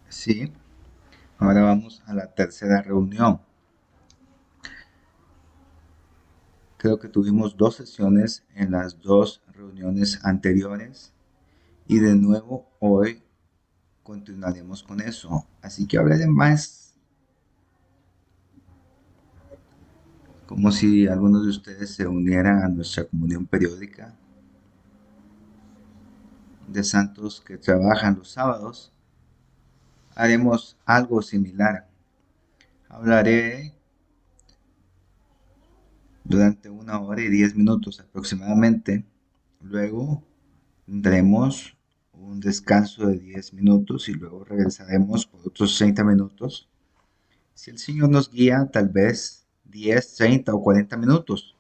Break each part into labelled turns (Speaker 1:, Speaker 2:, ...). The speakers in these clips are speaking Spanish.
Speaker 1: Sí, ahora vamos a la tercera reunión. Creo que tuvimos dos sesiones en las dos reuniones anteriores y de nuevo hoy continuaremos con eso. Así que hablaré más como si algunos de ustedes se unieran a nuestra comunión periódica de santos que trabajan los sábados. Haremos algo similar. Hablaré durante 1 hora y 10 minutos aproximadamente. Luego tendremos un descanso de 10 minutos y luego regresaremos por otros 30 minutos. Si el Señor nos guía, tal vez 10, 30 o 40 minutos.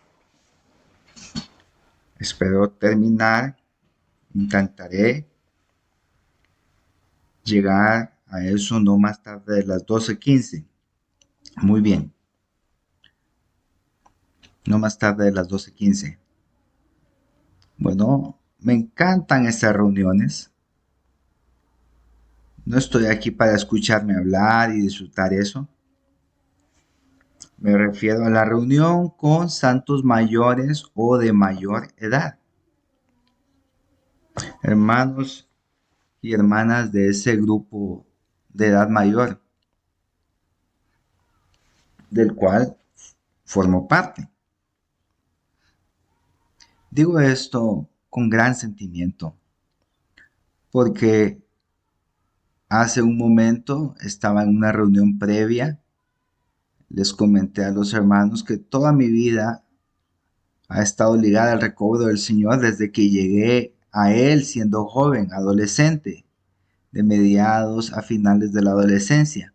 Speaker 1: Espero terminar. Intentaré llegar a eso no más tarde de las 12:15. Muy bien, no más tarde de las 12:15. Bueno, me encantan estas reuniones. No estoy aquí para escucharme hablar y disfrutar eso. Me refiero a la reunión con santos mayores o de mayor edad. Hermanos y hermanas de ese grupo de edad mayor, del cual formo parte. Digo esto con gran sentimiento, porque hace un momento estaba en una reunión previa, les comenté a los hermanos que toda mi vida ha estado ligada al recobro del Señor desde que llegué a Él siendo joven, adolescente, de mediados a finales de la adolescencia.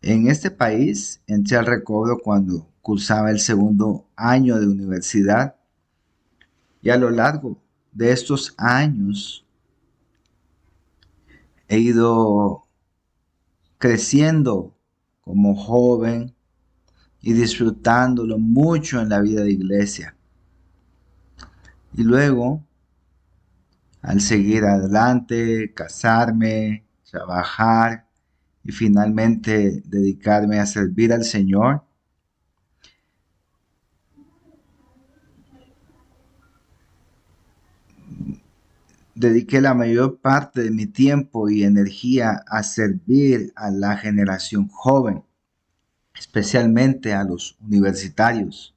Speaker 1: En este país entré al recobro cuando cursaba el segundo año de universidad y a lo largo de estos años he ido creciendo como joven y disfrutándolo mucho en la vida de iglesia. Y luego, al seguir adelante, casarme, trabajar y finalmente dedicarme a servir al Señor, dediqué la mayor parte de mi tiempo y energía a servir a la generación joven, especialmente a los universitarios.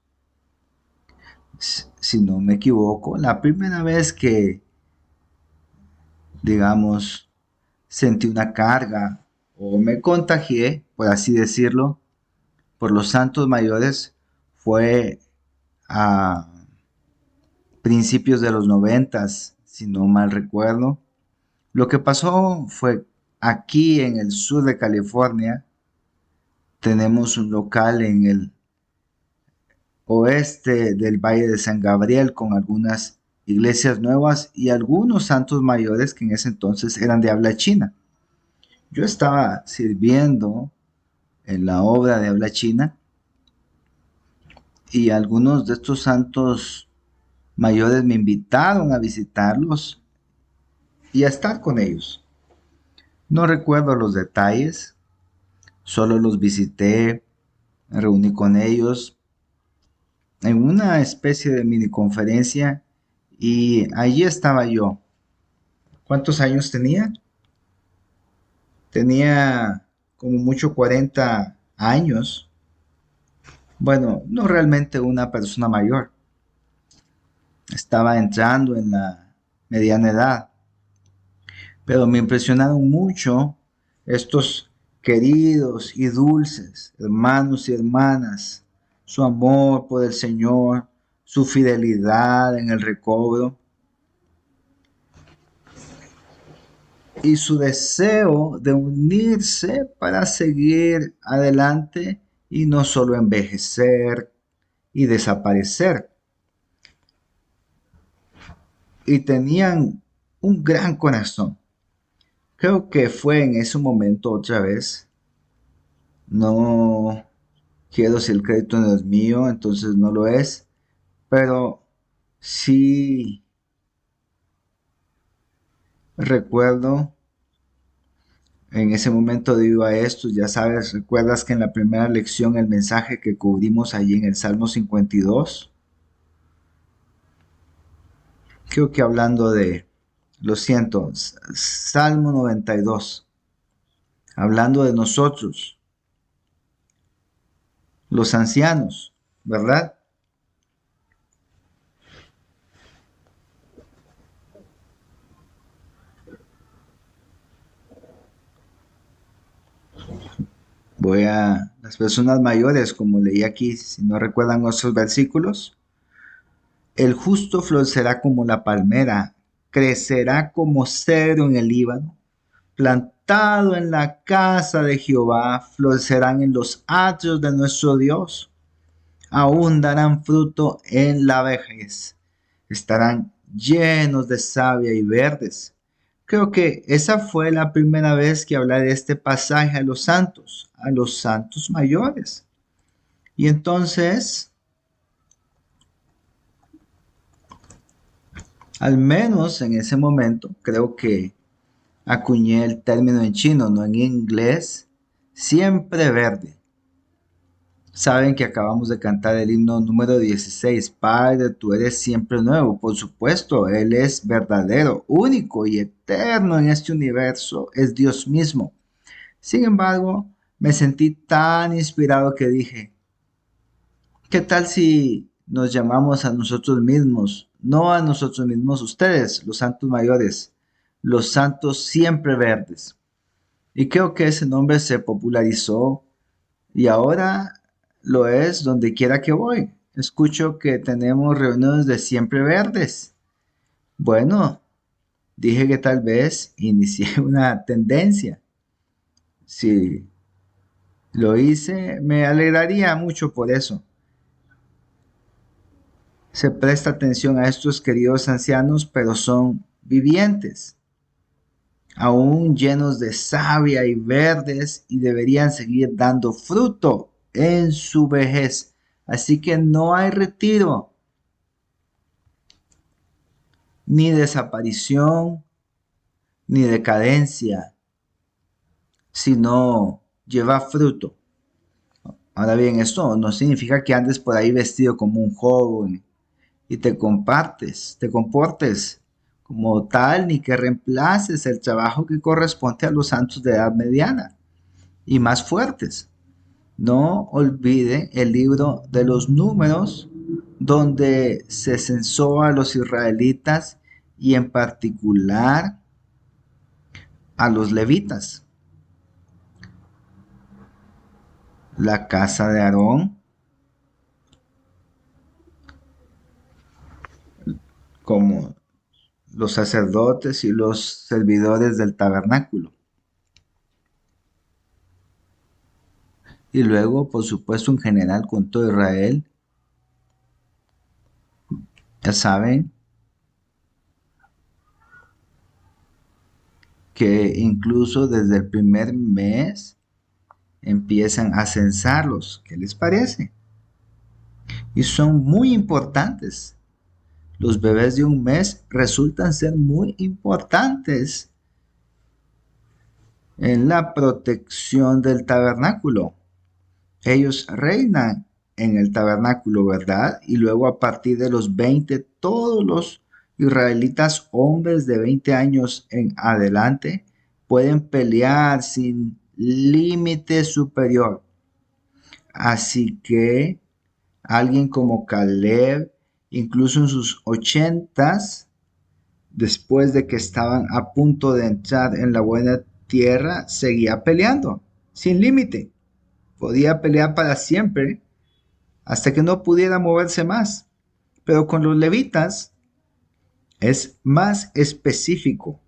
Speaker 1: Si no me equivoco, la primera vez que, digamos, sentí una carga o me contagié, por así decirlo, por los santos mayores fue a principios de los 90, si no mal recuerdo. Lo que pasó fue aquí en el sur de California, tenemos un local en el oeste del Valle de San Gabriel con algunas iglesias nuevas y algunos santos mayores que en ese entonces eran de habla china. Yo estaba sirviendo en la obra de habla china y algunos de estos santos mayores me invitaron a visitarlos y a estar con ellos. No recuerdo los detalles, solo los visité, me reuní con ellos en una especie de mini conferencia y allí estaba yo. ¿Cuántos años tenía? Tenía como mucho 40 años. Bueno, no realmente una persona mayor. Estaba entrando en la mediana edad. Pero me impresionaron mucho estos queridos y dulces hermanos y hermanas, su amor por el Señor, su fidelidad en el recobro y su deseo de unirse para seguir adelante y no solo envejecer y desaparecer. Y tenían un gran corazón. Creo que fue en ese momento otra vez. No quiero si el crédito no es mío, entonces no lo es, pero sí recuerdo En ese momento debido a esto, ya sabes, recuerdas que en la primera lección el mensaje que cubrimos allí en el Salmo 52, creo que hablando de, lo siento, Salmo 92, hablando de nosotros, los ancianos, ¿verdad? Voy a las personas mayores, como leí aquí, si no recuerdan nuestros versículos. El justo florecerá como la palmera, crecerá como cedro en el Líbano, plantado en la casa de Jehová, florecerán en los atrios de nuestro Dios, aún darán fruto en la vejez, estarán llenos de savia y verdes. Creo que esa fue la primera vez que hablé de este pasaje a los santos mayores. Y entonces, al menos en ese momento, creo que acuñé el término en chino, no en inglés, siempre verde. Saben que acabamos de cantar el himno número 16. Padre, tú eres siempre nuevo. Por supuesto, Él es verdadero, único y eterno en este universo, es Dios mismo. Sin embargo, me sentí tan inspirado que dije, ¿qué tal si nos llamamos a nosotros mismos? No a nosotros mismos, ustedes, los santos mayores, los santos siempre verdes. Y creo que ese nombre se popularizó y ahora lo es donde quiera que voy. Escucho que tenemos reuniones de siempre verdes. Bueno, dije que tal vez inicié una tendencia. Si lo hice, me alegraría mucho por eso. Se presta atención a estos queridos ancianos, pero son vivientes, aún llenos de savia y verdes, y deberían seguir dando fruto en su vejez. Así que no hay retiro, ni desaparición, ni decadencia, sino lleva fruto. Ahora bien, esto no significa que andes por ahí vestido como un joven y te comportes como tal, ni que reemplaces el trabajo que corresponde a los santos de edad mediana y más fuertes. No olvide el libro de los números donde se censó a los israelitas y en particular a los levitas. La casa de Aarón, como los sacerdotes y los servidores del tabernáculo. Y luego, por supuesto, en general con todo Israel, ya saben que incluso desde el primer mes empiezan a censarlos. ¿Qué les parece? Y son muy importantes. Los bebés de un mes resultan ser muy importantes en la protección del tabernáculo. Ellos reinan en el tabernáculo, ¿verdad? Y luego a partir de los 20, todos los israelitas hombres de 20 años en adelante pueden pelear sin límite superior. Así que alguien como Caleb, incluso en sus 80s, después de que estaban a punto de entrar en la buena tierra, seguía peleando sin límite. Podía pelear para siempre hasta que no pudiera moverse más. Pero con los levitas es más específico.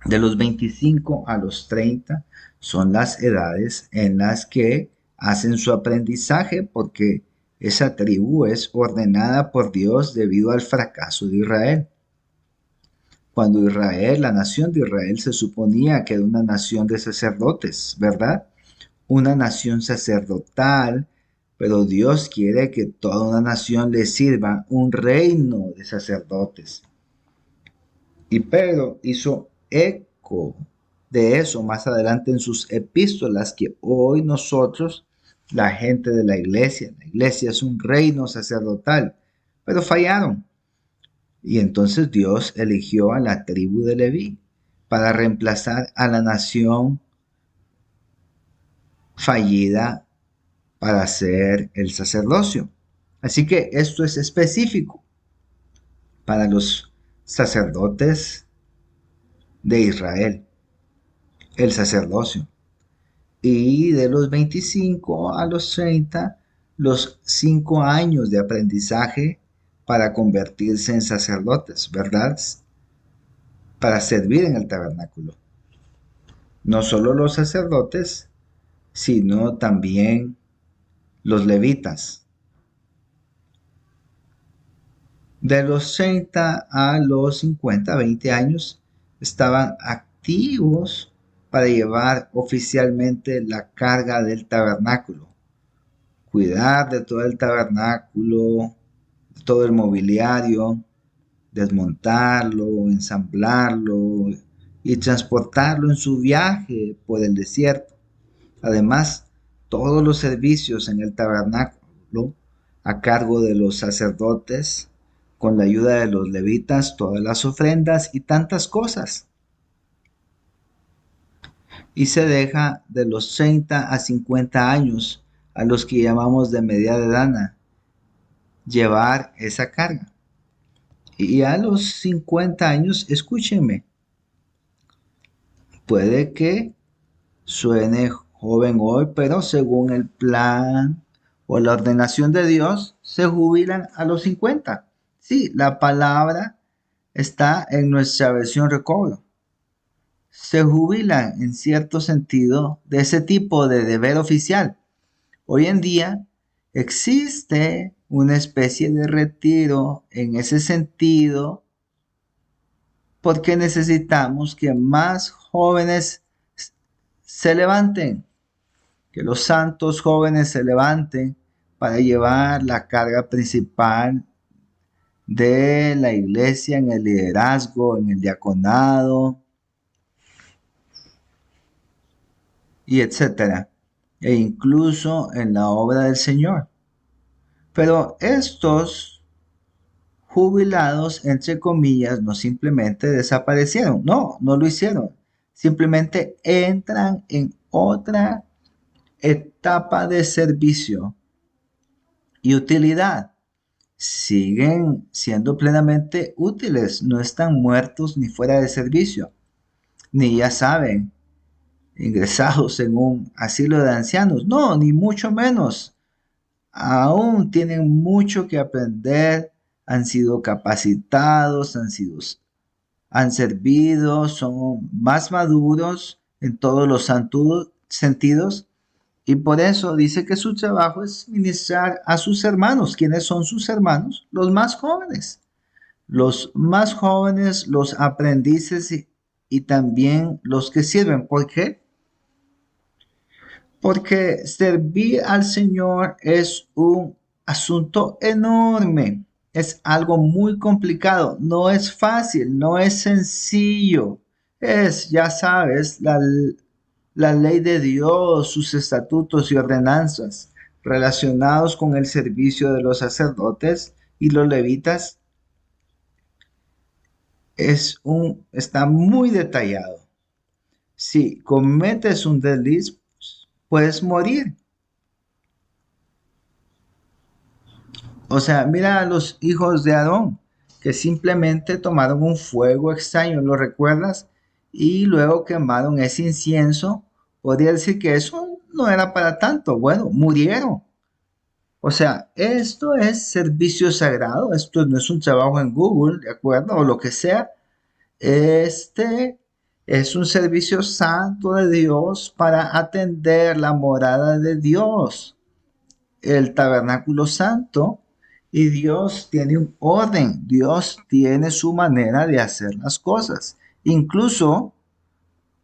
Speaker 1: De los 25 a los 30 son las edades en las que hacen su aprendizaje porque esa tribu es ordenada por Dios debido al fracaso de Israel. Cuando Israel, la nación de Israel, se suponía que era una nación de sacerdotes, ¿verdad? Una nación sacerdotal, pero Dios quiere que toda una nación le sirva un reino de sacerdotes. Y Pedro hizo eco de eso más adelante en sus epístolas, que hoy nosotros, la gente de la iglesia es un reino sacerdotal, pero fallaron. Y entonces Dios eligió a la tribu de Leví para reemplazar a la nación fallida para hacer el sacerdocio. Así que esto es específico para los sacerdotes de Israel, el sacerdocio. Y de los 25 a los 30, los 5 años de aprendizaje para convertirse en sacerdotes, ¿verdad? Para servir en el tabernáculo. No solo los sacerdotes, sino también los levitas. De los 30 a los 50, 20 años, estaban activos para llevar oficialmente la carga del tabernáculo, cuidar de todo el tabernáculo, todo el mobiliario, desmontarlo, ensamblarlo y transportarlo en su viaje por el desierto. Además, todos los servicios en el tabernáculo a cargo de los sacerdotes, con la ayuda de los levitas, todas las ofrendas y tantas cosas. Y se deja de los 30 a 50 años a los que llamamos de media edad llevar esa carga. Y a los 50 años, escúchenme, puede que suene joven hoy, pero según el plan o la ordenación de Dios, se jubilan a los 50. Sí, la palabra está en nuestra versión recobro. Se jubilan en cierto sentido de ese tipo de deber oficial. Hoy en día existe una especie de retiro en ese sentido porque necesitamos que más jóvenes se levanten, que los santos jóvenes se levanten para llevar la carga principal de la iglesia en el liderazgo, en el diaconado y etcétera, e incluso en la obra del Señor. Pero estos jubilados, entre comillas, no simplemente desaparecieron, no lo hicieron, simplemente entran en otra etapa de servicio y utilidad. Siguen siendo plenamente útiles, no están muertos ni fuera de servicio, ni ya saben, ingresados en un asilo de ancianos, no, ni mucho menos. Aún tienen mucho que aprender, han sido capacitados, han servido, son más maduros en todos los sentidos. Y por eso dice que su trabajo es ministrar a sus hermanos. ¿Quiénes son sus hermanos? Los más jóvenes. Los más jóvenes, los aprendices y también los que sirven. ¿Por qué? Porque servir al Señor es un asunto enorme. Es algo muy complicado. No es fácil, no es sencillo. Es, ya sabes, la ley de Dios, sus estatutos y ordenanzas relacionados con el servicio de los sacerdotes y los levitas está muy detallado. Si cometes un desliz, puedes morir. O sea, mira a los hijos de Aarón, que simplemente tomaron un fuego extraño, ¿lo recuerdas? Y luego quemaron ese incienso. Podría decir que eso no era para tanto. Bueno, murieron. O sea, esto es servicio sagrado, esto no es un trabajo en Google, ¿de acuerdo? O lo que sea. Este es un servicio santo de Dios para atender la morada de Dios, el tabernáculo santo, y Dios tiene un orden, Dios tiene su manera de hacer las cosas. Incluso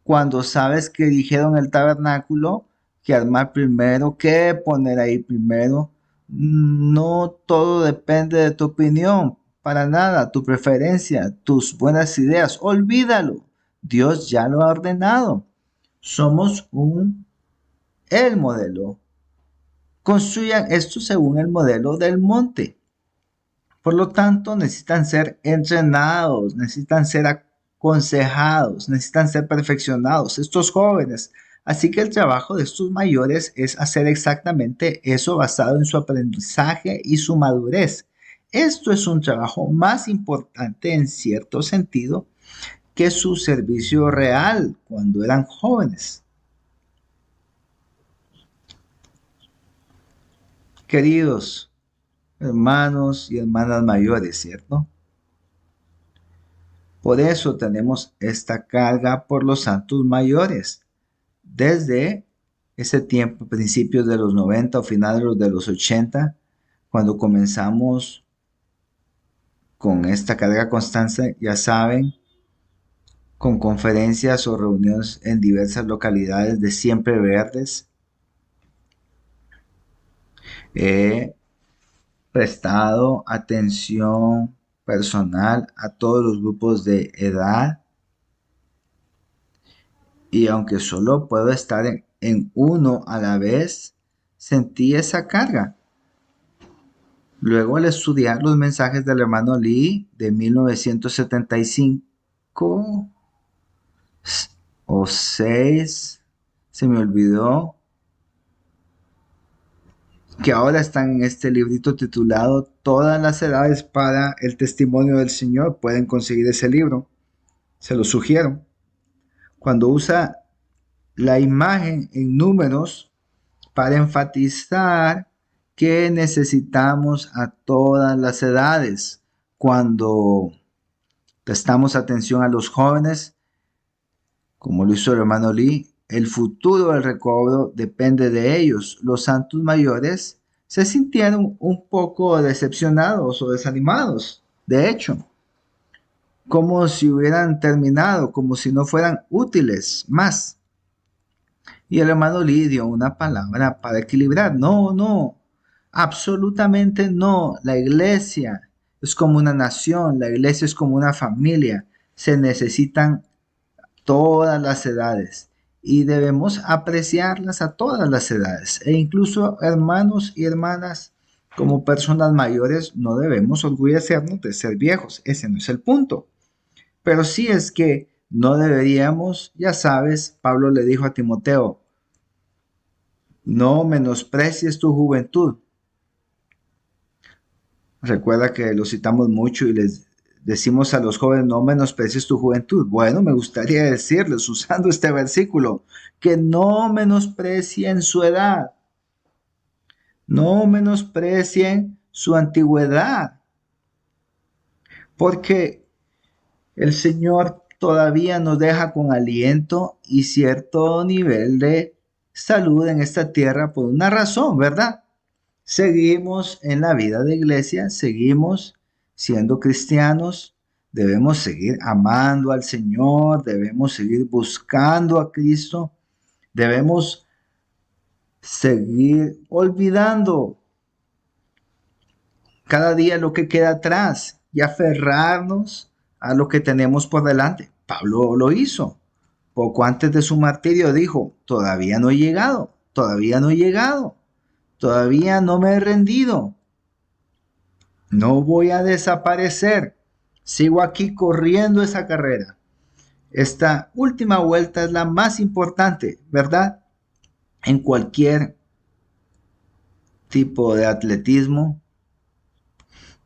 Speaker 1: cuando sabes que dijeron el tabernáculo, que armar primero, que poner ahí primero, no todo depende de tu opinión, para nada, tu preferencia, tus buenas ideas, olvídalo. Dios ya lo ha ordenado. Somos el modelo. Construyan esto según el modelo del monte. Por lo tanto, necesitan ser entrenados, necesitan ser aconsejados, necesitan ser perfeccionados estos jóvenes. Así que el trabajo de estos mayores es hacer exactamente eso basado en su aprendizaje y su madurez. Esto es un trabajo más importante en cierto sentido que su servicio real cuando eran jóvenes. Queridos hermanos y hermanas mayores, ¿cierto? Por eso tenemos esta carga por los santos mayores. Desde ese tiempo, principios de los 90 o finales de los 80, cuando comenzamos con esta carga constante, ya saben, con conferencias o reuniones en diversas localidades de Siempre Verdes, he prestado atención personal a todos los grupos de edad, y aunque solo puedo estar en uno a la vez, sentí esa carga. Luego, al estudiar los mensajes del hermano Lee de 1975 o 6, se me olvidó, que ahora están en este librito titulado Todas las edades para el testimonio del Señor. Pueden conseguir ese libro, se lo sugiero. Cuando usa la imagen en números para enfatizar que necesitamos a todas las edades. Cuando prestamos atención a los jóvenes, como lo hizo el hermano Lee, el futuro del recobro depende de ellos. Los santos mayores se sintieron un poco decepcionados o desanimados, de hecho, como si hubieran terminado, como si no fueran útiles más. Y el hermano Lee dio una palabra para equilibrar. No, absolutamente no. La iglesia es como una nación, la iglesia es como una familia. Se necesitan todas las edades y debemos apreciarlas a todas las edades. E incluso hermanos y hermanas, como personas mayores, no debemos orgullecernos de ser viejos. Ese no es el punto. Pero sí es que no deberíamos, ya sabes, Pablo le dijo a Timoteo, no menosprecies tu juventud. Recuerda que lo citamos mucho y les decimos a los jóvenes, no menosprecies tu juventud. Bueno, me gustaría decirles, usando este versículo, que no menosprecien su edad. No menosprecien su antigüedad. Porque el Señor todavía nos deja con aliento y cierto nivel de salud en esta tierra por una razón, ¿verdad? Seguimos en la vida de iglesia, seguimos siendo cristianos, debemos seguir amando al Señor, debemos seguir buscando a Cristo, debemos seguir olvidando cada día lo que queda atrás y aferrarnos a lo que tenemos por delante. Pablo lo hizo. Poco antes de su martirio dijo, todavía no he llegado, todavía no he llegado, todavía no me he rendido, no voy a desaparecer, sigo aquí corriendo esa carrera. Esta última vuelta es la más importante, ¿verdad? En cualquier tipo de atletismo.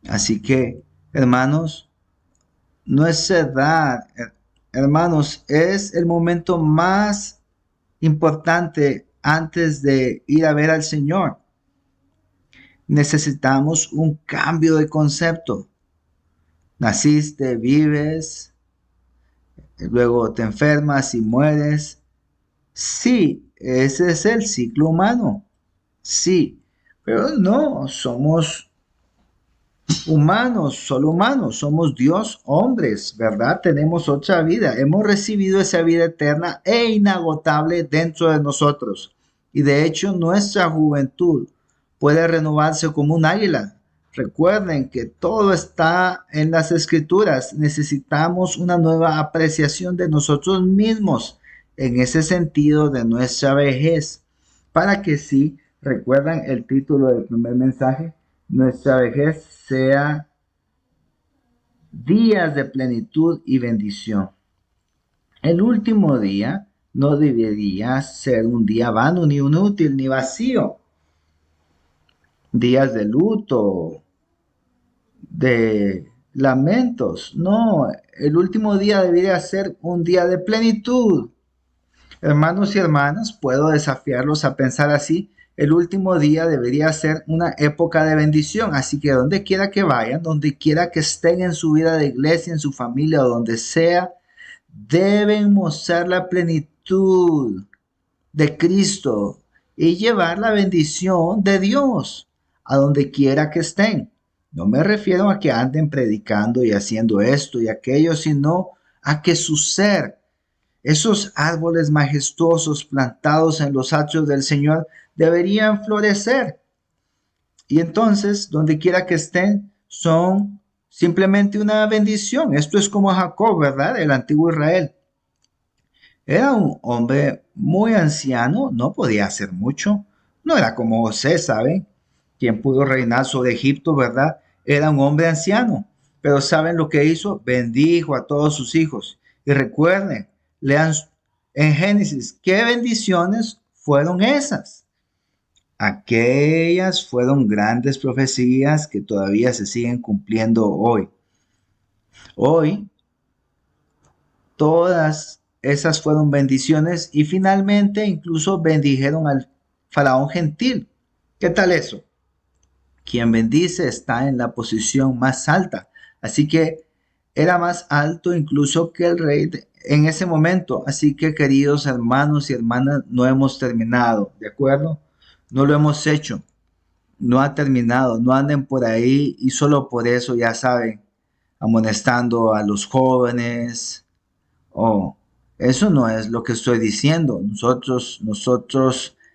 Speaker 1: Así que, hermanos, no es edad, hermanos, es el momento más importante antes de ir a ver al Señor. Necesitamos un cambio de concepto. Naciste, vives, luego te enfermas y mueres. Sí, ese es el ciclo humano. Sí, pero no, somos humanos, solo humanos, somos Dios, hombres, ¿verdad? Tenemos otra vida, hemos recibido esa vida eterna e inagotable dentro de nosotros. Y de hecho nuestra juventud puede renovarse como un águila. Recuerden que todo está en las escrituras. Necesitamos una nueva apreciación de nosotros mismos en ese sentido de nuestra vejez. Para que sí, recuerdan el título del primer mensaje, nuestra vejez sea días de plenitud y bendición. El último día no debería ser un día vano, ni inútil, ni vacío. Días de luto, de lamentos. No, el último día debería ser un día de plenitud. Hermanos y hermanas, puedo desafiarlos a pensar así. El último día debería ser una época de bendición. Así que donde quiera que vayan, donde quiera que estén en su vida de iglesia, en su familia o donde sea, deben mostrar la plenitud de Cristo y llevar la bendición de Dios a donde quiera que estén. No me refiero a que anden predicando y haciendo esto y aquello, sino a que su ser, esos árboles majestuosos plantados en los atrios del Señor, deberían florecer. Y entonces, donde quiera que estén, son simplemente una bendición. Esto es como Jacob, ¿verdad? El antiguo Israel. Era un hombre muy anciano, no podía hacer mucho. No era como José, ¿saben? Quien pudo reinar sobre Egipto, ¿verdad? Era un hombre anciano. Pero ¿saben lo que hizo? Bendijo a todos sus hijos. Y recuerden, lean en Génesis, ¿qué bendiciones fueron esas? Aquellas fueron grandes profecías que todavía se siguen cumpliendo hoy. Hoy, todas esas fueron bendiciones y finalmente incluso bendijeron al faraón gentil. ¿Qué tal eso? Quien bendice está en la posición más alta. Así que era más alto incluso que el rey en ese momento. Así que, queridos hermanos y hermanas, no hemos terminado, ¿de acuerdo? No lo hemos hecho. No ha terminado. No anden por ahí y solo por eso, ya saben, amonestando a los jóvenes. Oh, eso no es lo que estoy diciendo. Nosotros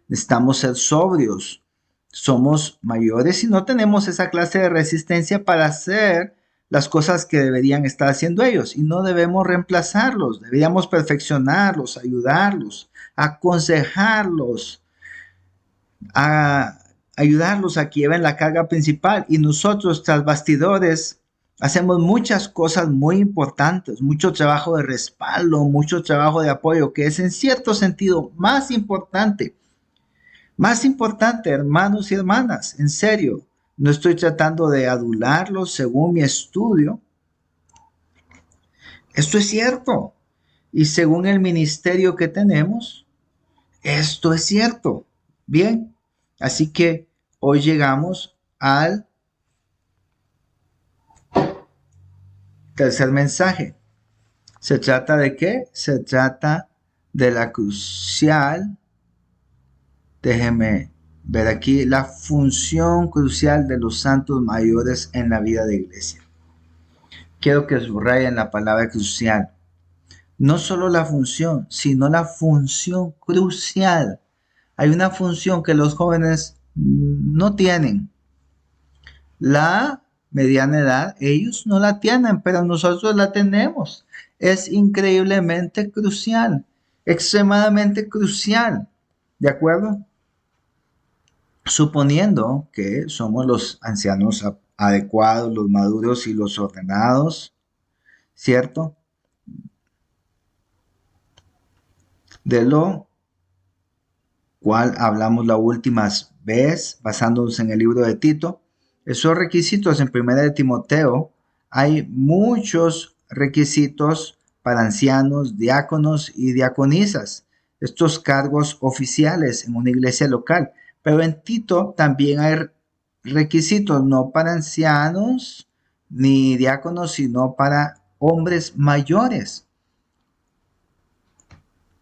Speaker 1: necesitamos ser sobrios. Somos mayores y no tenemos esa clase de resistencia para hacer las cosas que deberían estar haciendo ellos. Y no debemos reemplazarlos. Deberíamos perfeccionarlos, ayudarlos, aconsejarlos, a ayudarlos a que lleven la carga principal. Y nosotros, tras bastidores, hacemos muchas cosas muy importantes, mucho trabajo de respaldo, mucho trabajo de apoyo, que es en cierto sentido más importante. Más importante, hermanos y hermanas, en serio, no estoy tratando de adularlos según mi estudio. Esto es cierto. Y según el ministerio que tenemos, esto es cierto. Bien, así que hoy llegamos al tercer mensaje. ¿Se trata de qué? Se trata de la crucial, déjeme ver aquí, la función crucial de los santos mayores en la vida de iglesia. Quiero que subrayen la palabra crucial. No solo la función, sino la función crucial. Hay una función que los jóvenes no tienen. La mediana edad, ellos no la tienen, pero nosotros la tenemos. Es increíblemente crucial, extremadamente crucial. ¿De acuerdo? Suponiendo que somos los ancianos adecuados, los maduros y los ordenados, ¿cierto? De lo cual hablamos la última vez, basándonos en el libro de Tito. Esos requisitos en 1 de Timoteo, hay muchos requisitos para ancianos, diáconos y diaconisas, estos cargos oficiales en una iglesia local. Pero en Tito también hay requisitos, no para ancianos ni diáconos, sino para hombres mayores,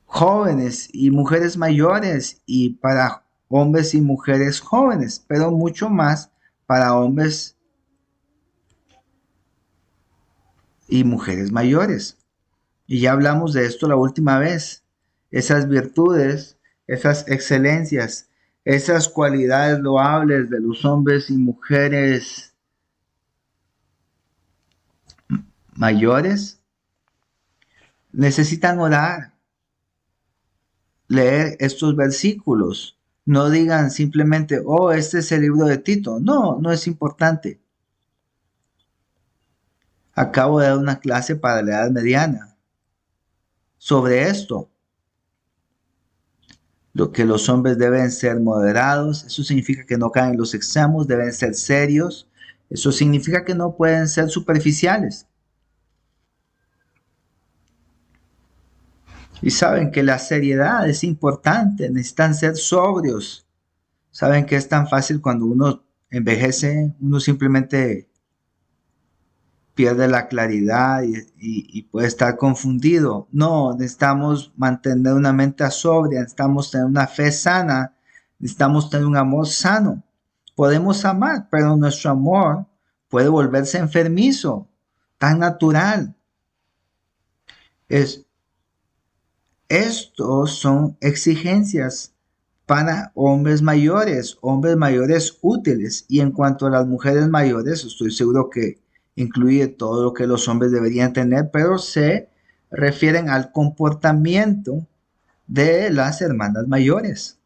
Speaker 1: jóvenes y mujeres mayores, y para hombres y mujeres jóvenes, pero mucho más para hombres y mujeres mayores. Y ya hablamos de esto la última vez. Esas virtudes, esas excelencias, esas cualidades loables de los hombres y mujeres mayores necesitan orar, leer estos versículos. No digan simplemente, oh, este es el libro de Tito. No, no es importante. Acabo de dar una clase para la edad mediana sobre esto. Lo que los hombres deben ser moderados, eso significa que no caen en los extremos, deben ser serios, eso significa que no pueden ser superficiales. Y saben que la seriedad es importante, necesitan ser sobrios. Saben que es tan fácil cuando uno envejece, uno simplemente pierde la claridad y puede estar confundido. No, necesitamos mantener una mente sobria, necesitamos tener una fe sana, necesitamos tener un amor sano. Podemos amar, pero nuestro amor puede volverse enfermizo, tan natural. Estos son exigencias para hombres mayores útiles. Y en cuanto a las mujeres mayores, estoy seguro que incluye todo lo que los hombres deberían tener, pero se refieren al comportamiento de las hermanas mayores,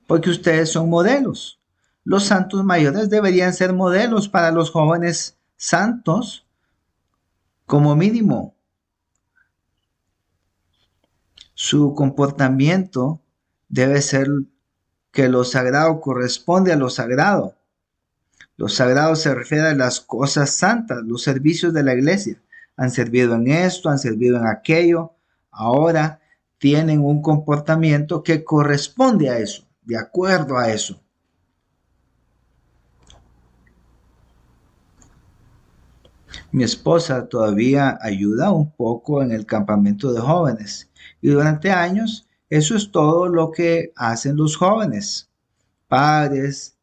Speaker 1: porque ustedes son modelos. Los santos mayores deberían ser modelos para los jóvenes santos, como mínimo. Su comportamiento debe ser que lo sagrado corresponde a lo sagrado. Lo sagrado se refiere a las cosas santas, los servicios de la iglesia. Han servido en esto, han servido en aquello. Ahora tienen un comportamiento que corresponde a eso, de acuerdo a eso. Mi esposa todavía ayuda un poco en el campamento de jóvenes y durante años eso es todo lo que hacen los jóvenes, padres,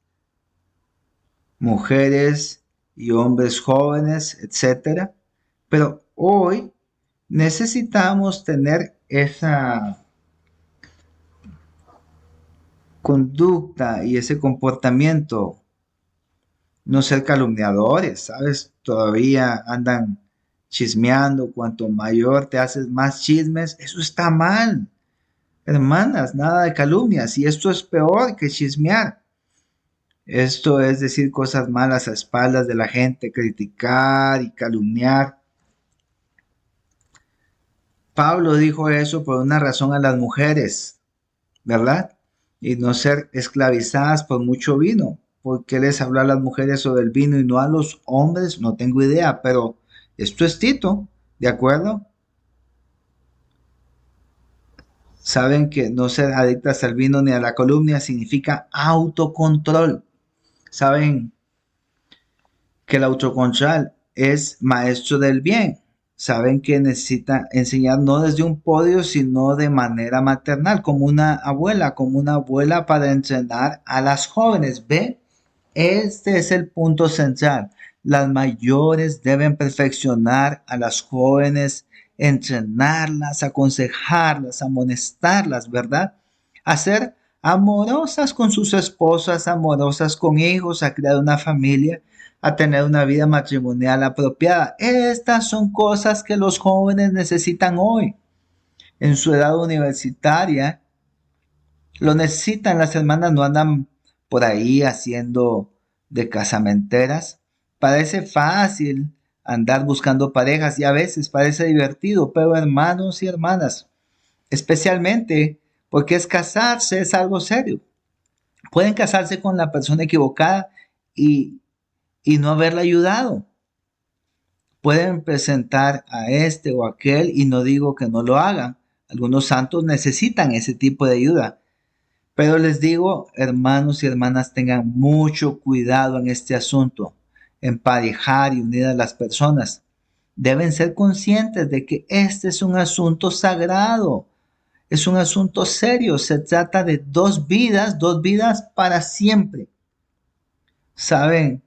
Speaker 1: mujeres y hombres jóvenes, etcétera. Pero hoy necesitamos tener esa conducta y ese comportamiento, no ser calumniadores, ¿sabes? Todavía andan chismeando, cuanto mayor te haces más chismes, eso está mal. Hermanas, nada de calumnias, y esto es peor que chismear. Esto es decir cosas malas a espaldas de la gente, criticar y calumniar. Pablo dijo eso por una razón a las mujeres, ¿verdad? Y no ser esclavizadas por mucho vino. ¿Por qué les habló a las mujeres sobre el vino y no a los hombres? No tengo idea, pero esto es Tito, ¿de acuerdo? Saben que no ser adictas al vino ni a la calumnia significa autocontrol. Saben que el autocontrol es maestro del bien. Saben que necesita enseñar no desde un podio, sino de manera maternal, como una abuela para entrenar a las jóvenes. ¿Ve? Este es el punto central. Las mayores deben perfeccionar a las jóvenes, entrenarlas, aconsejarlas, amonestarlas, ¿verdad? A ser amorosas con sus esposas, amorosas con hijos, a crear una familia, a tener una vida matrimonial apropiada. Estas son cosas que los jóvenes necesitan hoy. En su edad universitaria, lo necesitan. Las hermanas no andan por ahí haciendo de casamenteras. Parece fácil andar buscando parejas y a veces parece divertido, pero hermanos y hermanas, especialmente porque casarse es algo serio. Pueden casarse con la persona equivocada y, y no haberla ayudado. Pueden presentar a este o aquel y no digo que no lo hagan. Algunos santos necesitan ese tipo de ayuda. Pero les digo, hermanos y hermanas, tengan mucho cuidado en este asunto, emparejar y unir a las personas. Deben ser conscientes de que este es un asunto sagrado, es un asunto serio, se trata de dos vidas para siempre. ¿Saben?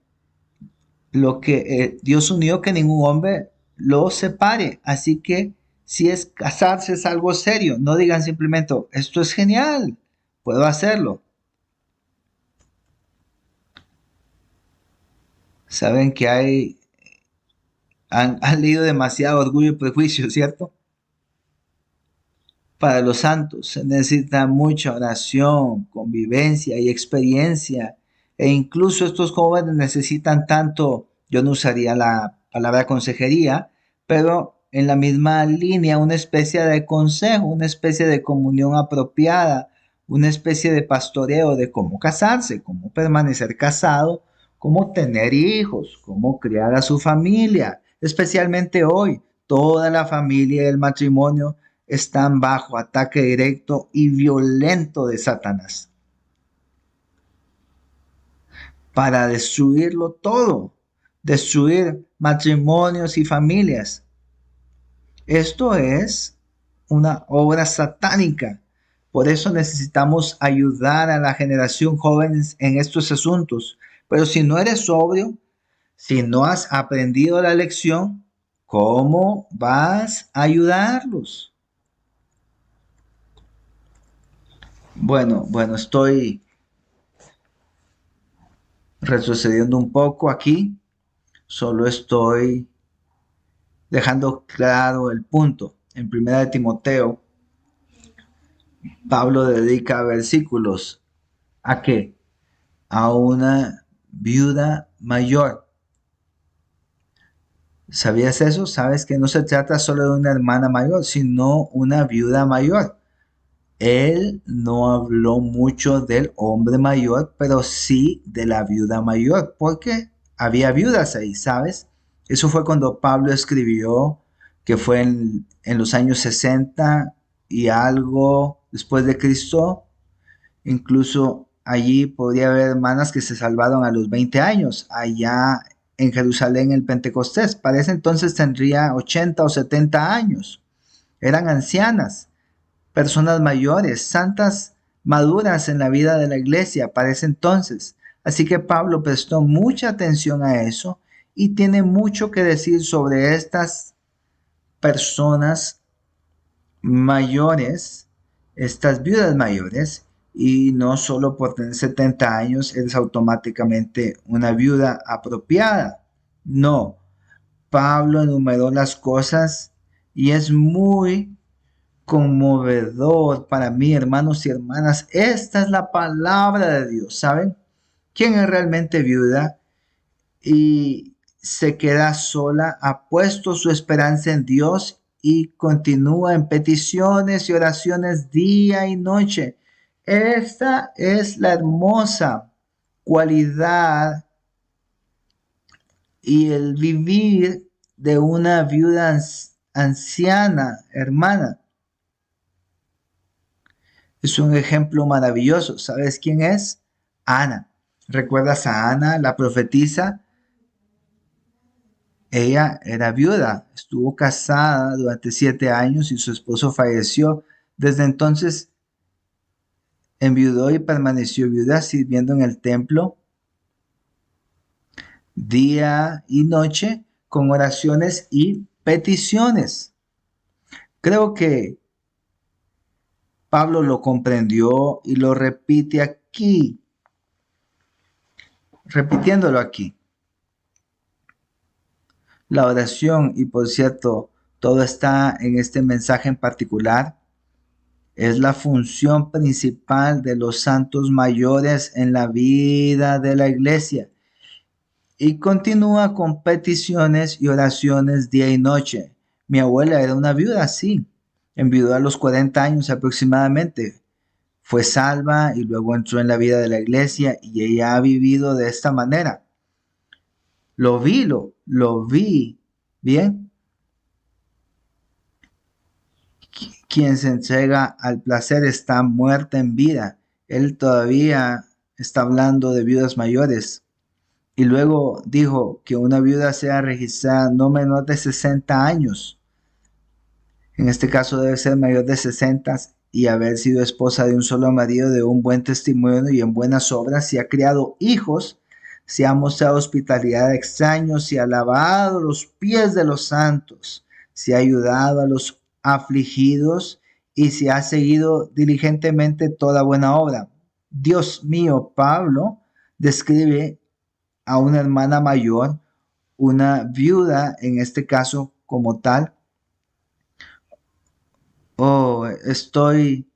Speaker 1: Lo que Dios unió, que ningún hombre lo separe. Así que si es casarse es algo serio, no digan simplemente, esto es genial, puedo hacerlo. Saben que hay Han leído demasiado Orgullo y Prejuicio, ¿cierto? Para los santos se necesita mucha oración, convivencia y experiencia. E incluso estos jóvenes necesitan tanto, yo no usaría la palabra consejería, pero en la misma línea, una especie de consejo, una especie de comunión apropiada, una especie de pastoreo de cómo casarse, cómo permanecer casado, cómo tener hijos, cómo criar a su familia, especialmente hoy. Toda la familia y el matrimonio están bajo ataque directo y violento de Satanás para destruirlo todo, destruir matrimonios y familias. Esto es una obra satánica. Por eso necesitamos ayudar a la generación joven en estos asuntos. Pero si no eres sobrio, si no has aprendido la lección, ¿cómo vas a ayudarlos? Bueno, estoy retrocediendo un poco aquí. Solo estoy dejando claro el punto. En Primera de Timoteo, Pablo dedica versículos ¿a qué? A una viuda mayor. ¿Sabías eso? Sabes que no se trata solo de una hermana mayor, sino una viuda mayor. Él no habló mucho del hombre mayor, pero sí de la viuda mayor, porque había viudas ahí, ¿sabes? Eso fue cuando Pablo escribió, que fue en los años 60 y algo después de Cristo. Incluso allí podría haber hermanas que se salvaron a los 20 años, allá en Jerusalén el Pentecostés. Para ese entonces tendría 80 o 70 años. Eran ancianas, personas mayores, santas maduras en la vida de la iglesia para ese entonces. Así que Pablo prestó mucha atención a eso y tiene mucho que decir sobre estas personas mayores, estas viudas mayores, y no solo por tener 70 años eres automáticamente una viuda apropiada. No, Pablo enumeró las cosas y es muy conmovedor para mí, hermanos y hermanas. Esta es la palabra de Dios, ¿saben? ¿Quién es realmente viuda y se queda sola? Ha puesto su esperanza en Dios y continúa en peticiones y oraciones día y noche. Esta es la hermosa cualidad y el vivir de una viuda anciana, hermana. Es un ejemplo maravilloso. ¿Sabes quién es? Ana. ¿Recuerdas a Ana, la profetisa? Ella era viuda, estuvo casada durante 7 años y su esposo falleció. Desde entonces enviudó y permaneció viuda sirviendo en el templo día y noche con oraciones y peticiones. Creo que Pablo lo comprendió y lo repite aquí, repitiéndolo aquí. La oración, y por cierto, todo está en este mensaje en particular, es la función principal de los santos mayores en la vida de la iglesia. Y continúa con peticiones y oraciones día y noche. Mi abuela era una viuda, sí. Enviudó a los 40 años aproximadamente. Fue salva y luego entró en la vida de la iglesia y ella ha vivido de esta manera. Lo vi, ¿bien? Quien se entrega al placer está muerta en vida. Él todavía está hablando de viudas mayores. Y luego dijo que una viuda sea registrada no menor de 60 años. En este caso debe ser mayor de 60 y haber sido esposa de un solo marido, de un buen testimonio y en buenas obras, si ha criado hijos, si ha mostrado hospitalidad a extraños, si ha lavado los pies de los santos, si ha ayudado a los afligidos y si ha seguido diligentemente toda buena obra. Dios mío, Pablo describe a una hermana mayor, una viuda, en este caso como tal, oh, estoy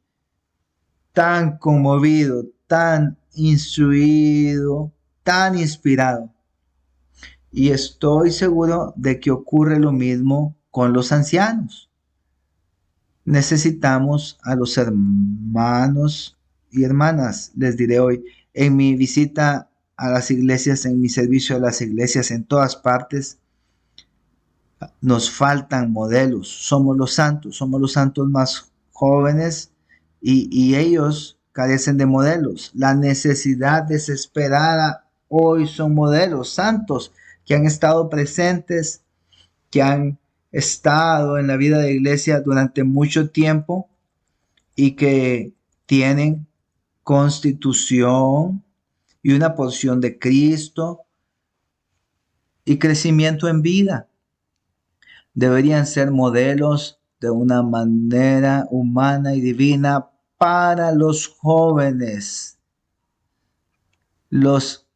Speaker 1: tan conmovido, tan instruido, tan inspirado. Y estoy seguro de que ocurre lo mismo con los ancianos. Necesitamos a los hermanos y hermanas, les diré hoy, en mi visita a las iglesias, en mi servicio a las iglesias en todas partes, nos faltan modelos. Somos los santos más jóvenes y ellos carecen de modelos. La necesidad desesperada hoy son modelos santos que han estado presentes, que han estado en la vida de la iglesia durante mucho tiempo y que tienen constitución y una porción de Cristo y crecimiento en vida. Deberían ser modelos de una manera humana y divina para los jóvenes,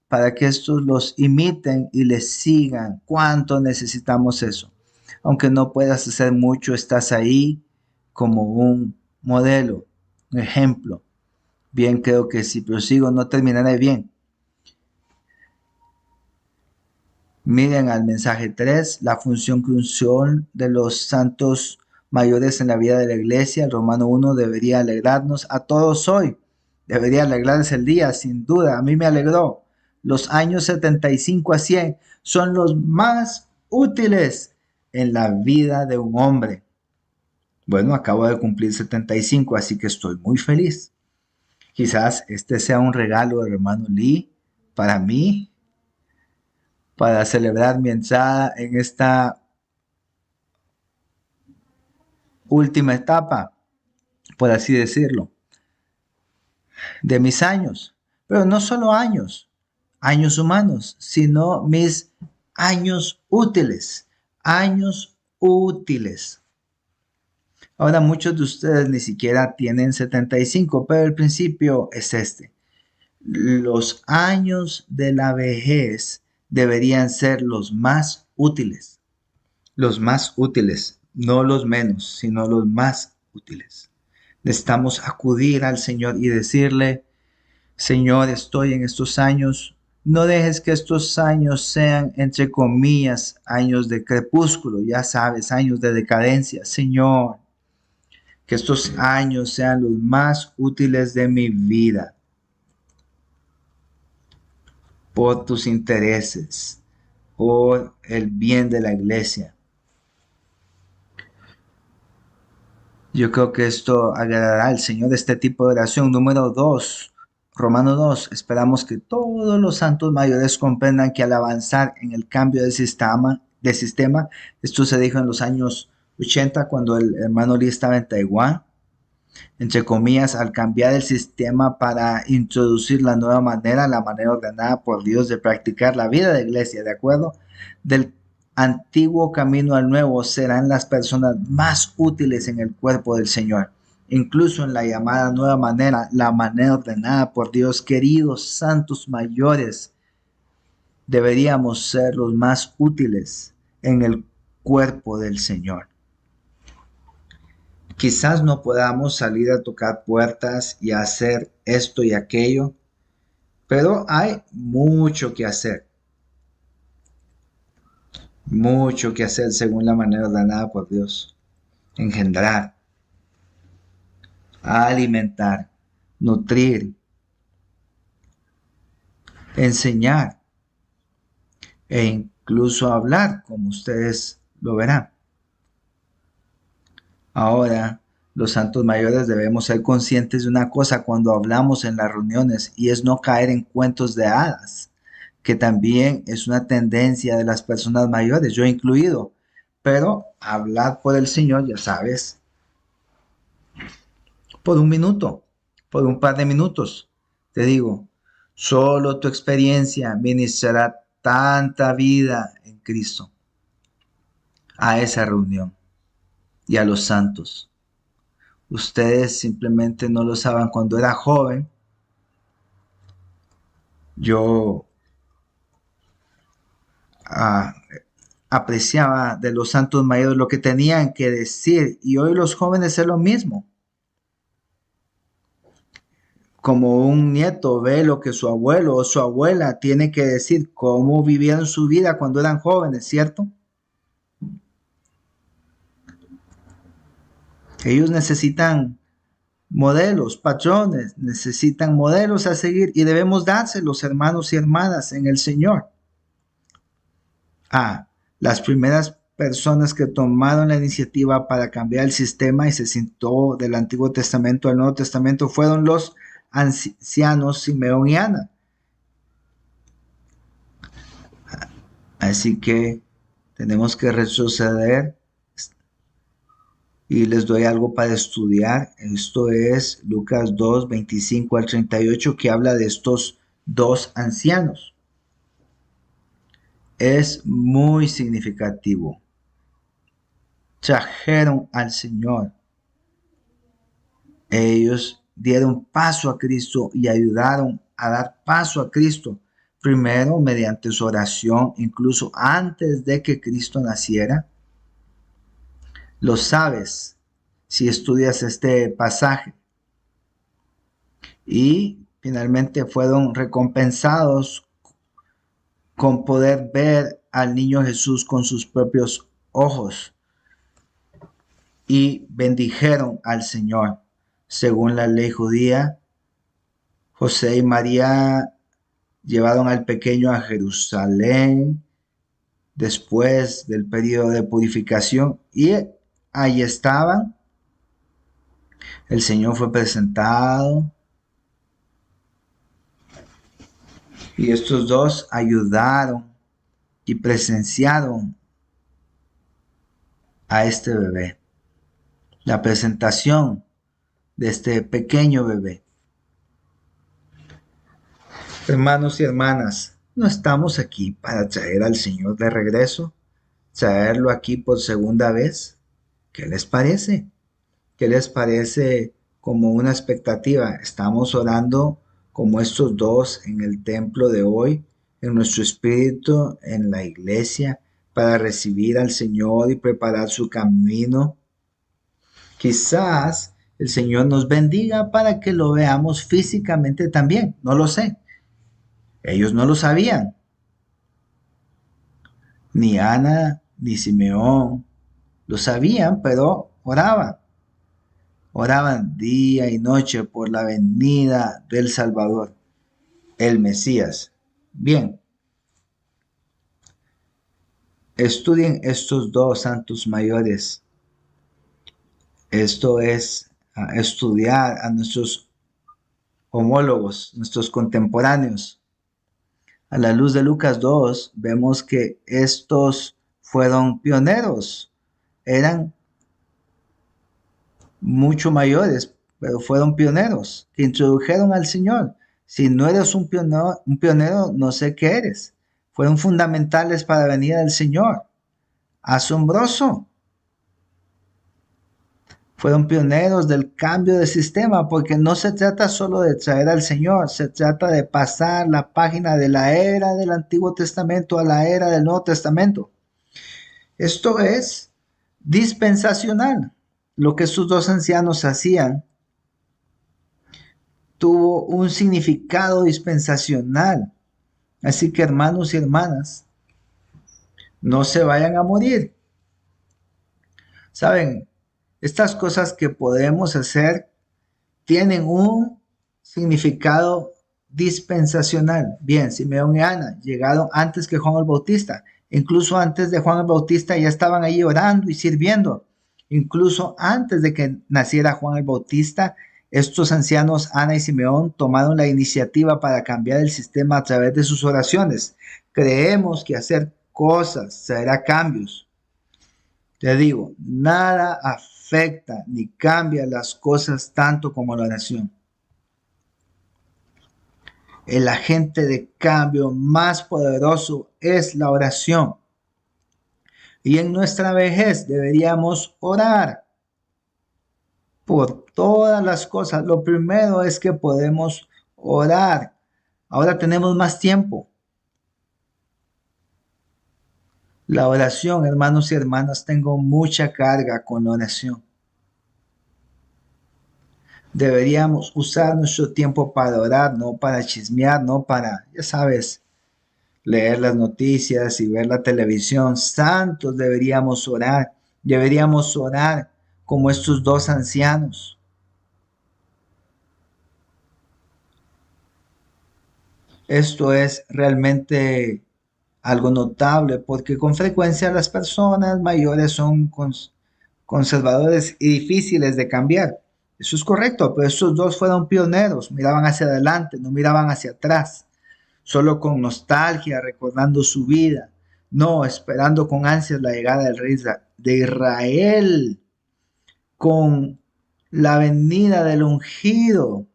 Speaker 1: para que estos los imiten y les sigan. ¿Cuánto necesitamos eso? Aunque no puedas hacer mucho, estás ahí como un modelo, un ejemplo. Bien, creo que si prosigo no terminaré bien. Miren al mensaje 3, la función crucial de los santos mayores en la vida de la iglesia. El Romano 1 debería alegrarnos a todos hoy. Debería alegrarles el día, sin duda. A mí me alegró. Los años 75 a 100 son los más útiles en la vida de un hombre. Bueno, acabo de cumplir 75, así que estoy muy feliz. Quizás este sea un regalo del hermano Lee para mí, para celebrar mi entrada en esta última etapa, por así decirlo, de mis años. Pero no solo años humanos, sino mis años útiles, años útiles. Ahora muchos de ustedes ni siquiera tienen 75, pero el principio es este. Los años de la vejez deberían ser los más útiles, no los menos, sino los más útiles. Necesitamos acudir al Señor y decirle: Señor, estoy en estos años, no dejes que estos años sean, entre comillas, años de crepúsculo, ya sabes, años de decadencia. Señor, que estos años sean los más útiles de mi vida, por tus intereses, por el bien de la iglesia. Yo creo que esto agradará al Señor. Este tipo de oración. Número 2, Romano 2. Esperamos que todos los santos mayores comprendan que al avanzar en el cambio de sistema, esto se dijo en los años 80 cuando el hermano Lee estaba en Taiwán, entre comillas, al cambiar el sistema para introducir la nueva manera, la manera ordenada por Dios de practicar la vida de la iglesia, ¿de acuerdo? Del antiguo camino al nuevo, serán las personas más útiles en el cuerpo del Señor. Incluso en la llamada nueva manera, la manera ordenada por Dios. Queridos santos mayores, deberíamos ser los más útiles en el cuerpo del Señor. Quizás no podamos salir a tocar puertas y hacer esto y aquello, pero hay mucho que hacer. Mucho que hacer según la manera ordenada por Dios. Engendrar, alimentar, nutrir, enseñar e incluso hablar, como ustedes lo verán. Ahora, los santos mayores debemos ser conscientes de una cosa cuando hablamos en las reuniones, y es no caer en cuentos de hadas, que también es una tendencia de las personas mayores, yo incluido. Pero hablar por el Señor, ya sabes, por un minuto, por un par de minutos. Te digo, solo tu experiencia ministrará tanta vida en Cristo a esa reunión y a los santos. Ustedes simplemente no lo saben. Cuando era joven, yo apreciaba de los santos mayores lo que tenían que decir, y hoy los jóvenes es lo mismo. Como un nieto ve lo que su abuelo o su abuela tiene que decir, cómo vivieron su vida cuando eran jóvenes, ¿cierto? Ellos necesitan modelos, patrones, necesitan modelos a seguir y debemos dárselos, hermanos y hermanas, en el Señor. Las primeras personas que tomaron la iniciativa para cambiar el sistema y se sintió del Antiguo Testamento al Nuevo Testamento fueron los ancianos Simeón y Ana. Así que tenemos que retroceder y les doy algo para estudiar. Esto es Lucas 2, 25 al 38, que habla de estos dos ancianos. Es muy significativo. Trajeron al Señor. Ellos dieron paso a Cristo y ayudaron a dar paso a Cristo. Primero, mediante su oración, incluso antes de que Cristo naciera. Lo sabes si estudias este pasaje. Y finalmente fueron recompensados con poder ver al niño Jesús con sus propios ojos. Y bendijeron al Señor. Según la ley judía, José y María llevaron al pequeño a Jerusalén después del periodo de purificación y ahí estaban. El Señor fue presentado y estos dos ayudaron y presenciaron a este bebé. La presentación de este pequeño bebé. Hermanos y hermanas, no estamos aquí para traer al Señor de regreso, traerlo aquí por segunda vez. ¿Qué les parece? ¿Qué les parece como una expectativa? Estamos orando como estos dos en el templo de hoy, en nuestro espíritu, en la iglesia, para recibir al Señor y preparar su camino. Quizás el Señor nos bendiga para que lo veamos físicamente también, no lo sé. Ellos no lo sabían. Ni Ana ni Simeón lo sabían, pero oraban. Oraban día y noche por la venida del Salvador, el Mesías. Bien, estudien estos dos santos mayores. Esto es estudiar a nuestros homólogos, nuestros contemporáneos. A la luz de Lucas 2, vemos que estos fueron pioneros. Eran mucho mayores, pero fueron pioneros que introdujeron al Señor. Si no eres un pionero, no sé qué eres. Fueron fundamentales para la venida del Señor. Asombroso. Fueron pioneros del cambio de sistema, porque no se trata solo de traer al Señor, se trata de pasar la página de la era del Antiguo Testamento a la era del Nuevo Testamento. Esto es dispensacional. Lo que estos dos ancianos hacían tuvo un significado dispensacional. Así que, hermanos y hermanas, no se vayan a morir. Saben, estas cosas que podemos hacer tienen un significado dispensacional. Bien, Simeón y Ana llegaron antes que Juan el Bautista. Incluso antes de Juan el Bautista ya estaban ahí orando y sirviendo. Incluso antes de que naciera Juan el Bautista, estos ancianos, Ana y Simeón, tomaron la iniciativa para cambiar el sistema a través de sus oraciones. Creemos que hacer cosas traerá cambios. Te digo, nada afecta ni cambia las cosas tanto como la oración. El agente de cambio más poderoso es la oración. Y en nuestra vejez deberíamos orar por todas las cosas. Lo primero es que podemos orar. Ahora tenemos más tiempo. La oración, hermanos y hermanas, tengo mucha carga con la oración. Deberíamos usar nuestro tiempo para orar, no para chismear, no para, ya sabes, leer las noticias y ver la televisión. Santos deberíamos orar como estos dos ancianos. Esto es realmente algo notable porque con frecuencia las personas mayores son conservadores y difíciles de cambiar. Eso es correcto, pero estos dos fueron pioneros, miraban hacia adelante, no miraban hacia atrás, solo con nostalgia, recordando su vida, no esperando con ansias la llegada del rey de Israel, con la venida del ungido.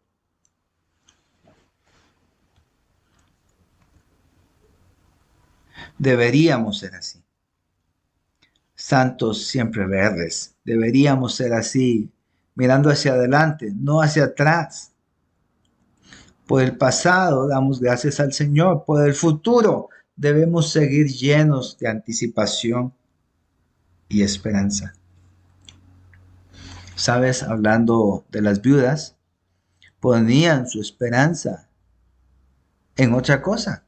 Speaker 1: Deberíamos ser así. Santos siempre verdes. Deberíamos ser así, mirando hacia adelante, no hacia atrás. Por el pasado damos gracias al Señor, por el futuro debemos seguir llenos de anticipación y esperanza. Sabes, hablando de las viudas, ponían su esperanza en otra cosa.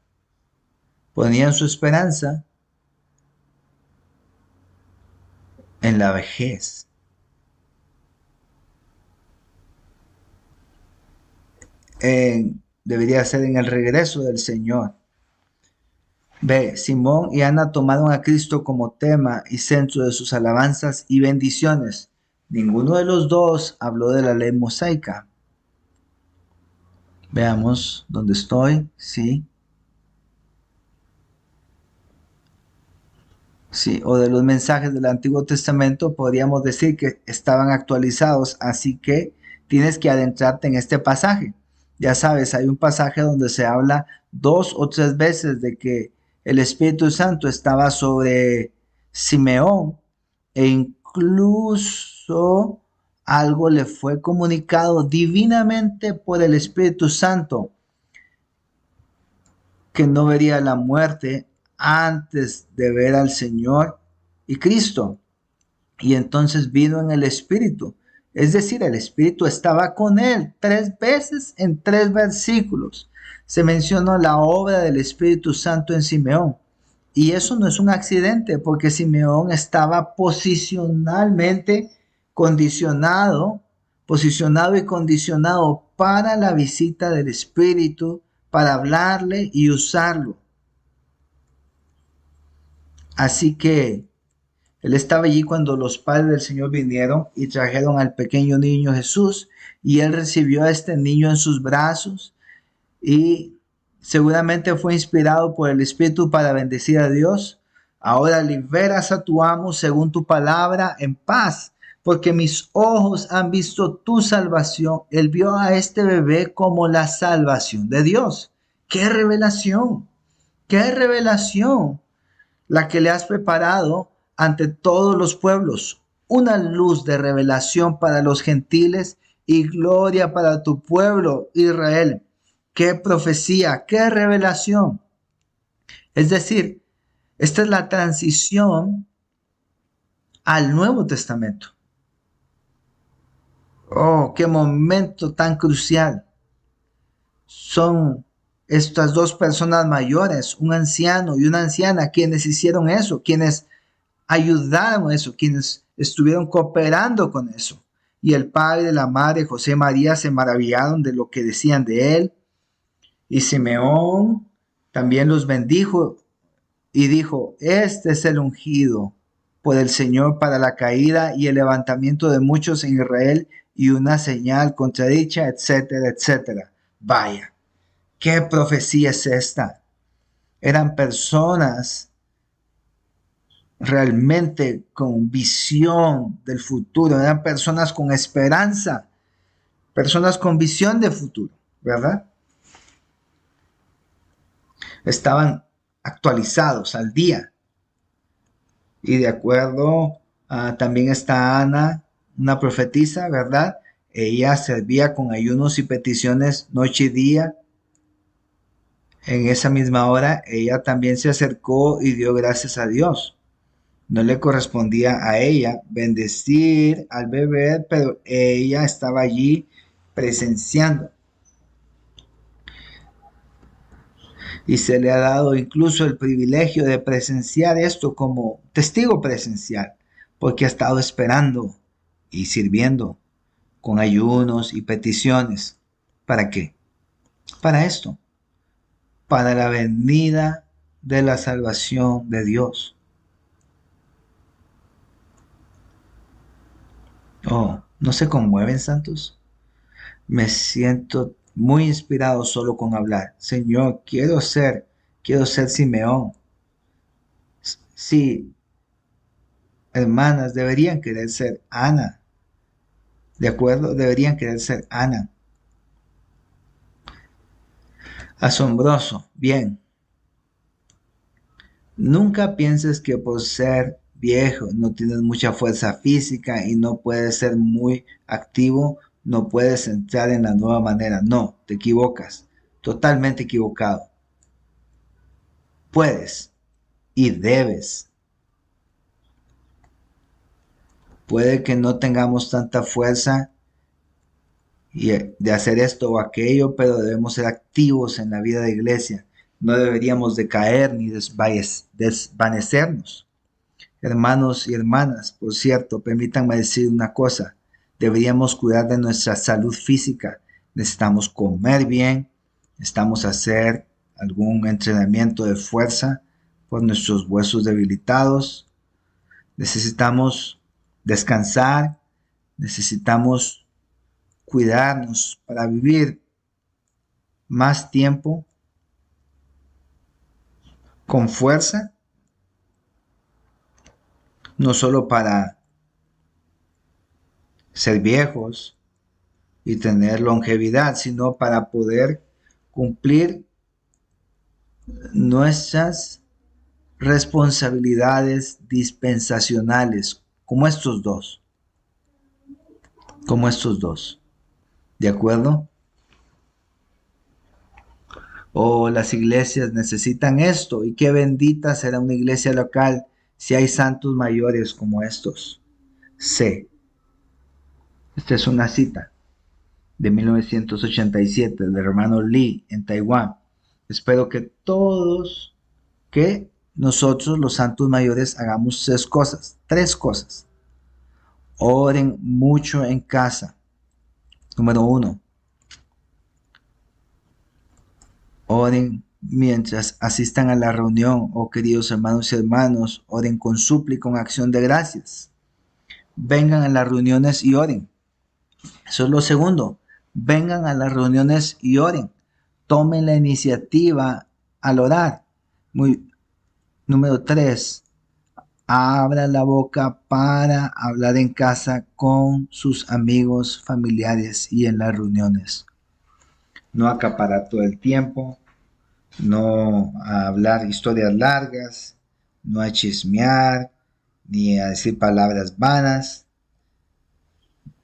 Speaker 1: Ponían su esperanza en la vejez. Debería ser en el regreso del Señor. Ve, Simón y Ana tomaron a Cristo como tema y centro de sus alabanzas y bendiciones. Ninguno de los dos habló de la ley mosaica. Veamos dónde estoy. Sí. Sí, o de los mensajes del Antiguo Testamento podríamos decir que estaban actualizados, así que tienes que adentrarte en este pasaje. Ya sabes, hay un pasaje donde se habla 2 o 3 veces de que el Espíritu Santo estaba sobre Simeón e incluso algo le fue comunicado divinamente por el Espíritu Santo, que no vería la muerte antes de ver al Señor y Cristo. Y entonces vino en el Espíritu. Es decir, el Espíritu estaba con él 3 veces en 3 versículos. Se mencionó la obra del Espíritu Santo en Simeón. Y eso no es un accidente, porque Simeón estaba posicionado y condicionado para la visita del Espíritu, para hablarle y usarlo. Así que él estaba allí cuando los padres del Señor vinieron y trajeron al pequeño niño Jesús, y él recibió a este niño en sus brazos y seguramente fue inspirado por el Espíritu para bendecir a Dios. Ahora liberas a tu amo según tu palabra en paz, porque mis ojos han visto tu salvación. Él vio a este bebé como la salvación de Dios. ¡Qué revelación! ¡Qué revelación! La que le has preparado ante todos los pueblos, una luz de revelación para los gentiles y gloria para tu pueblo Israel. ¡Qué profecía! ¡Qué revelación! Es decir, esta es la transición al Nuevo Testamento. ¡Oh, qué momento tan crucial! Son estas dos personas mayores, un anciano y una anciana, quienes hicieron eso, quienes ayudaron eso, quienes estuvieron cooperando con eso. Y el padre, la madre, José y María se maravillaron de lo que decían de él. Y Simeón también los bendijo y dijo: este es el ungido por el Señor para la caída y el levantamiento de muchos en Israel, y una señal contradicha, etcétera, etcétera. Vaya, ¿qué profecía es esta? Eran personas realmente con visión del futuro, eran personas con esperanza, personas con visión de futuro, ¿verdad? Estaban actualizados al día. Y de acuerdo, también está Ana, una profetisa, ¿verdad? Ella servía con ayunos y peticiones noche y día. En esa misma hora, ella también se acercó y dio gracias a Dios. No le correspondía a ella bendecir al bebé, pero ella estaba allí presenciando. Y se le ha dado incluso el privilegio de presenciar esto como testigo presencial, porque ha estado esperando y sirviendo con ayunos y peticiones. ¿Para qué? Para esto, para la venida de la salvación de Dios. Oh, ¿no se conmueven, santos? Me siento muy inspirado solo con hablar. Señor, quiero ser Simeón. Sí, hermanas, deberían querer ser Ana. ¿De acuerdo? Deberían querer ser Ana. Asombroso. Bien. Nunca pienses que por ser viejo no tienes mucha fuerza física y no puedes ser muy activo, no puedes entrar en la nueva manera. No, te equivocas. Totalmente equivocado. Puedes y debes. Puede que no tengamos tanta fuerza de hacer esto o aquello, pero debemos ser activos en la vida de iglesia. No deberíamos decaer ni desvanecernos. Hermanos y hermanas, por cierto, permítanme decir una cosa. Deberíamos cuidar de nuestra salud física. Necesitamos comer bien, necesitamos hacer algún entrenamiento de fuerza por nuestros huesos debilitados. Necesitamos descansar, necesitamos cuidarnos para vivir más tiempo con fuerza, no solo para ser viejos y tener longevidad, sino para poder cumplir nuestras responsabilidades dispensacionales, como estos dos, ¿de acuerdo? O las iglesias necesitan esto, y qué bendita será una iglesia local si hay santos mayores como estos. C. Esta es una cita de 1987 del hermano Lee en Taiwán. Espero que nosotros los santos mayores hagamos tres cosas. Oren mucho en casa. Número 1. Oren mientras asistan a la reunión, oh queridos hermanos y hermanos, oren con súplica, con acción de gracias. Vengan a las reuniones y oren. Eso es lo segundo. Vengan a las reuniones y oren. Tomen la iniciativa al orar. Número 3. Abra la boca para hablar en casa con sus amigos, familiares y en las reuniones. No acaparar todo el tiempo, no a hablar historias largas, no a chismear, ni a decir palabras vanas,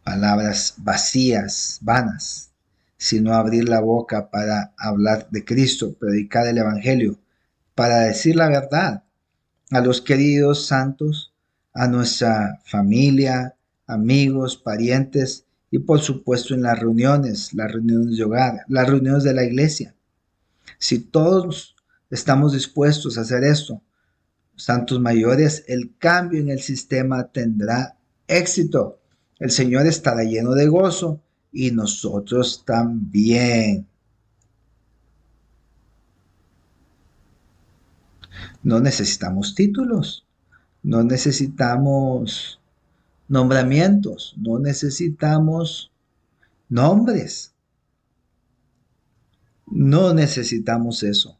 Speaker 1: palabras vacías, vanas, sino abrir la boca para hablar de Cristo, predicar el Evangelio, para decir la verdad a los queridos santos, a nuestra familia, amigos, parientes y por supuesto en las reuniones de hogar, las reuniones de la iglesia. Si todos estamos dispuestos a hacer esto, santos mayores, el cambio en el sistema tendrá éxito. El Señor estará lleno de gozo y nosotros también. No necesitamos títulos, no necesitamos nombramientos, no necesitamos nombres, no necesitamos eso.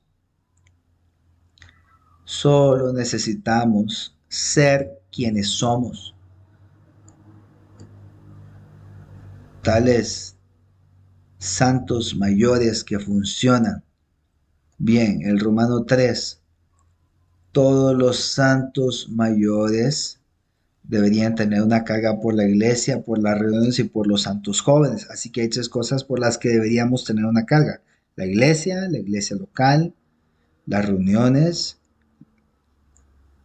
Speaker 1: Solo necesitamos ser quienes somos. Tales santos mayores que funcionan. Bien, el Romano 3. Todos los santos mayores deberían tener una carga por la iglesia, por las reuniones y por los santos jóvenes. Así que hay tres cosas por las que deberíamos tener una carga. La iglesia local, las reuniones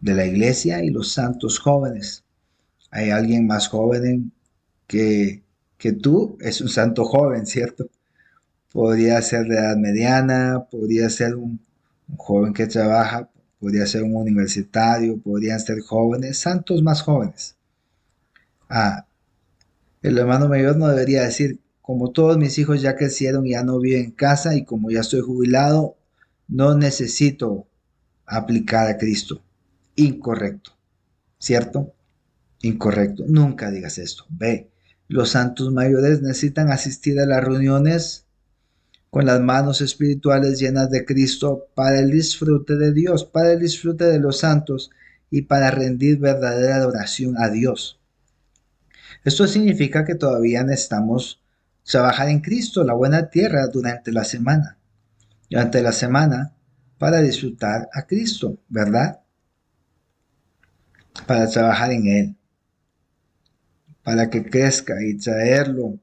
Speaker 1: de la iglesia y los santos jóvenes. Hay alguien más joven que, que tú, es un santo joven, ¿cierto? Podría ser de edad mediana, podría ser un joven que trabaja, podría ser un universitario, podrían ser jóvenes, santos más jóvenes. Ah, el hermano mayor no debería decir, como todos mis hijos ya crecieron y ya no viven en casa y como ya estoy jubilado, no necesito aplicar a Cristo. Incorrecto, ¿cierto? Incorrecto. Nunca digas esto. Ve, los santos mayores necesitan asistir a las reuniones con las manos espirituales llenas de Cristo para el disfrute de Dios, para el disfrute de los santos y para rendir verdadera adoración a Dios. Esto significa que todavía necesitamos trabajar en Cristo, la buena tierra, durante la semana, para disfrutar a Cristo, ¿verdad? Para trabajar en Él, para que crezca y traerlo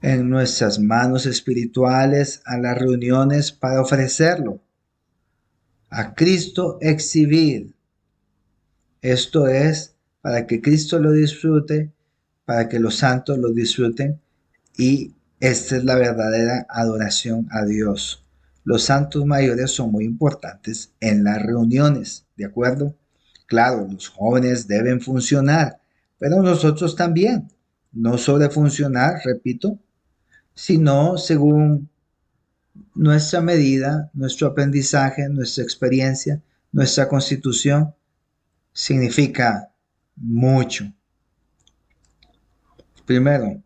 Speaker 1: en nuestras manos espirituales a las reuniones para ofrecerlo a Cristo, exhibir. Esto es para que Cristo lo disfrute, para que los santos lo disfruten, y esta es la verdadera adoración a Dios. Los santos mayores son muy importantes en las reuniones, ¿de acuerdo? Claro, los jóvenes deben funcionar, pero nosotros también. No sobre funcionar, repito, sino según nuestra medida, nuestro aprendizaje, nuestra experiencia, nuestra constitución. Significa mucho. Primero,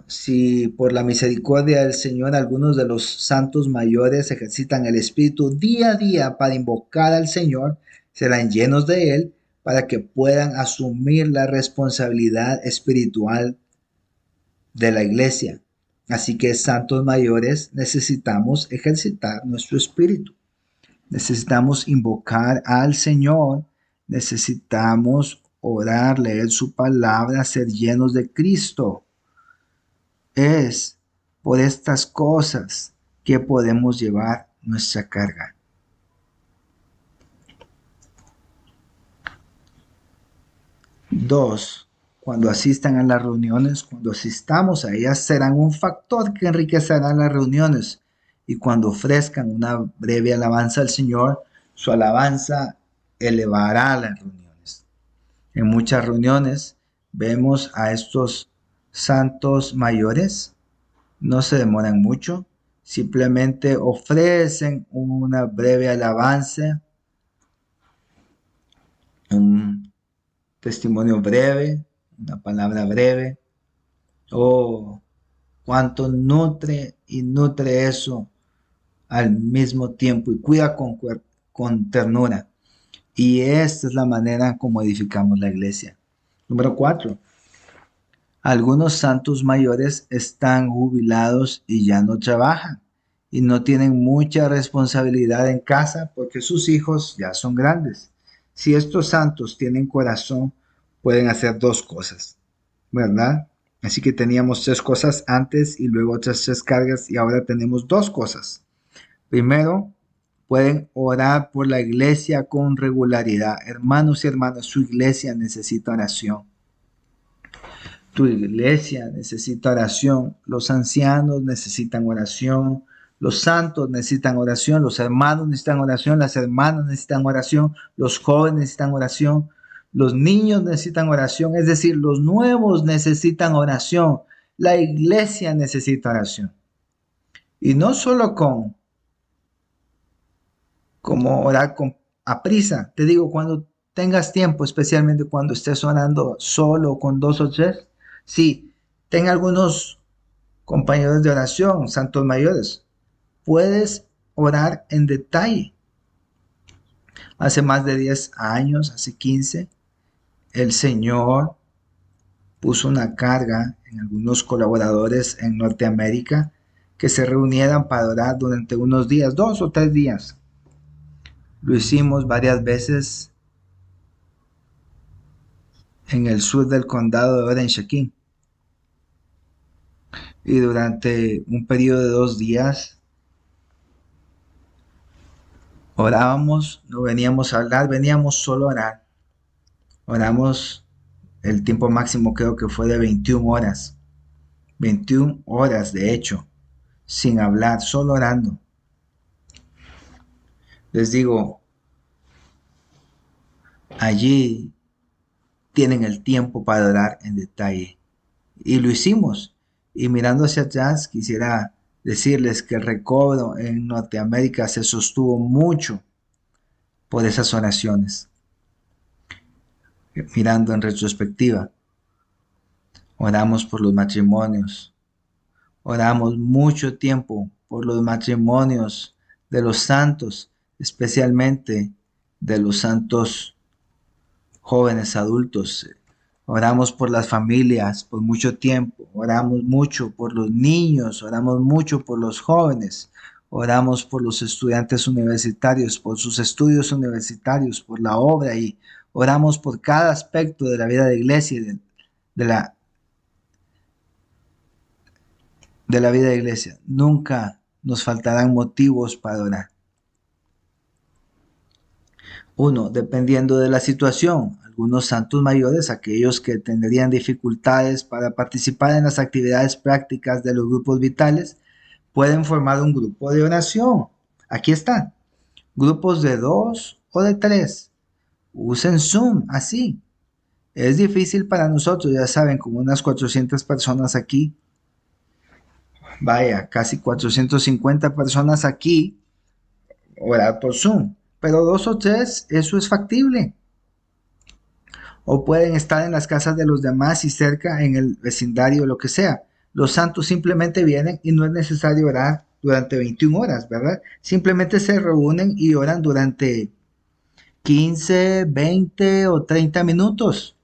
Speaker 1: si por la misericordia del Señor algunos de los santos mayores ejercitan el Espíritu día a día para invocar al Señor, serán llenos de Él para que puedan asumir la responsabilidad espiritual de la iglesia. Así que santos mayores necesitamos ejercitar nuestro espíritu. Necesitamos invocar al Señor, necesitamos orar, leer su palabra, ser llenos de Cristo. Es por estas cosas que podemos llevar nuestra carga. Dos, cuando asistan a las reuniones, cuando asistamos a ellas, serán un factor que enriquecerá las reuniones. Y cuando ofrezcan una breve alabanza al Señor, su alabanza elevará las reuniones. En muchas reuniones vemos a estos santos mayores, no se demoran mucho, simplemente ofrecen una breve alabanza, un testimonio breve, una palabra breve. Oh, cuánto nutre y nutre eso al mismo tiempo y cuida con ternura. Y esta es la manera como edificamos la iglesia. Número 4. Algunos santos mayores están jubilados y ya no trabajan y no tienen mucha responsabilidad en casa porque sus hijos ya son grandes. Si estos santos tienen corazón, pueden hacer dos cosas, ¿verdad? Así que teníamos tres cosas antes y luego otras tres cargas y ahora tenemos dos cosas. Primero, pueden orar por la iglesia con regularidad. Hermanos y hermanas, su iglesia necesita oración. Tu iglesia necesita oración. Los ancianos necesitan oración. Los santos necesitan oración. Los hermanos necesitan oración. Las hermanas necesitan oración. Los jóvenes necesitan oración. Los niños necesitan oración. Es decir, los nuevos necesitan oración. La iglesia necesita oración. Y no solo como orar a prisa. Te digo, cuando tengas tiempo, especialmente cuando estés orando solo con dos o tres, sí, ten algunos compañeros de oración, santos mayores. Puedes orar en detalle. Hace más de 10 años, hace 15, el Señor puso una carga en algunos colaboradores en Norteamérica que se reunieran para orar durante unos días, 2 o 3 días. Lo hicimos varias veces en el sur del condado de Orange aquí. Y durante un periodo de 2 días Orábamos, no veníamos a hablar, veníamos solo a orar. Oramos el tiempo máximo creo que fue de 21 horas. 21 horas de hecho, sin hablar, solo orando. Les digo, allí tienen el tiempo para orar en detalle. Y lo hicimos. Y mirando hacia atrás, quisiera decirles que el recobro en Norteamérica se sostuvo mucho por esas oraciones. Mirando en retrospectiva, oramos por los matrimonios. Oramos mucho tiempo por los matrimonios de los santos, especialmente de los santos jóvenes adultos. Oramos por las familias por mucho tiempo, oramos mucho por los niños, oramos mucho por los jóvenes, oramos por los estudiantes universitarios, por sus estudios universitarios, por la obra y oramos por cada aspecto de la vida de iglesia y de la, de la vida de iglesia. Nunca nos faltarán motivos para orar. Uno, dependiendo de la situación, algunos santos mayores, aquellos que tendrían dificultades para participar en las actividades prácticas de los grupos vitales, pueden formar un grupo de oración. Aquí están, grupos de 2 o de 3. Usen Zoom, así. Es difícil para nosotros, ya saben, como unas 400 personas aquí. Vaya, casi 450 personas aquí, orar por Zoom. Pero 2 o 3, eso es factible. O pueden estar en las casas de los demás y cerca en el vecindario, lo que sea. Los santos simplemente vienen y no es necesario orar durante 21 horas, ¿verdad? Simplemente se reúnen y oran durante 15, 20 o 30 minutos.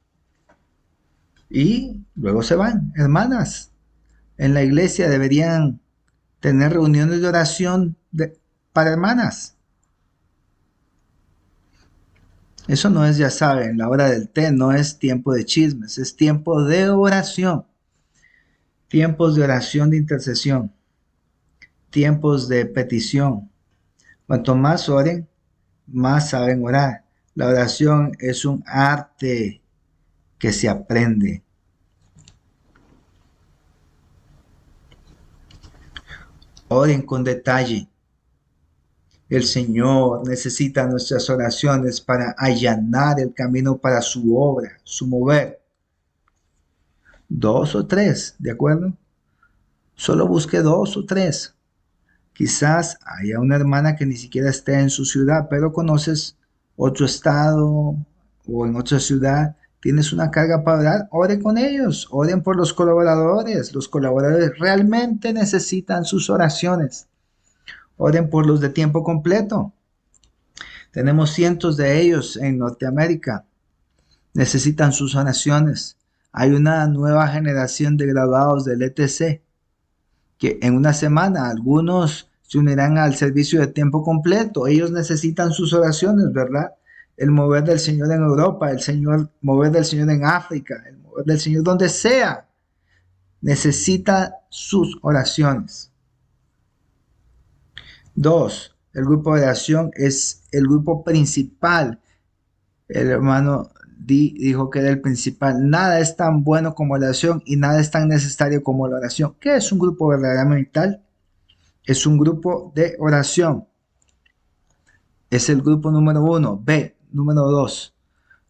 Speaker 1: Y luego se van. Hermanas, en la iglesia deberían tener reuniones de oración para hermanas. Eso no es, ya saben, la hora del té, no es tiempo de chismes, es tiempo de oración. Tiempos de oración de intercesión. Tiempos de petición. Cuanto más oren, más saben orar. La oración es un arte que se aprende. Oren con detalle. El Señor necesita nuestras oraciones para allanar el camino para su obra, su mover. 2 o 3, ¿de acuerdo? Solo busque 2 o 3. Quizás haya una hermana que ni siquiera esté en su ciudad, pero conoces otro estado o en otra ciudad, tienes una carga para orar, ore con ellos, oren por los colaboradores. Los colaboradores realmente necesitan sus oraciones. Oren por los de tiempo completo. Tenemos cientos de ellos en Norteamérica. Necesitan sus oraciones. Hay una nueva generación de graduados del ETC que en una semana algunos se unirán al servicio de tiempo completo. Ellos necesitan sus oraciones, ¿verdad? El mover del Señor en Europa, mover del Señor en África, el mover del Señor donde sea, necesita sus oraciones. 2. El grupo de oración es el grupo principal. El hermano dijo que era el principal. Nada es tan bueno como la oración y nada es tan necesario como la oración. ¿Qué es un grupo verdaderamente tal? Es un grupo de oración. Es el grupo número 1. B, número 2.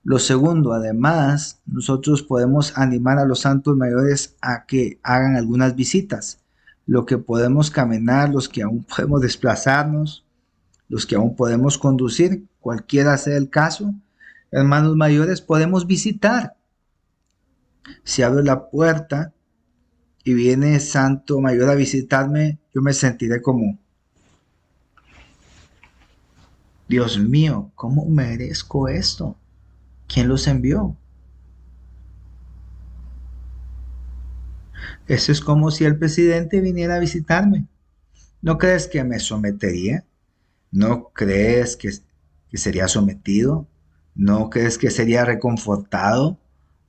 Speaker 1: Lo segundo, además, nosotros podemos animar a los santos mayores a que hagan algunas visitas. Lo que podemos caminar, los que aún podemos desplazarnos, los que aún podemos conducir, cualquiera sea el caso, hermanos mayores, podemos visitar. Si abro la puerta y viene santo mayor a visitarme, yo me sentiré como, Dios mío, ¿cómo merezco esto? ¿Quién los envió? Eso es como si el presidente viniera a visitarme. ¿No crees que me sometería? ¿No crees que sería sometido? ¿No crees que sería reconfortado?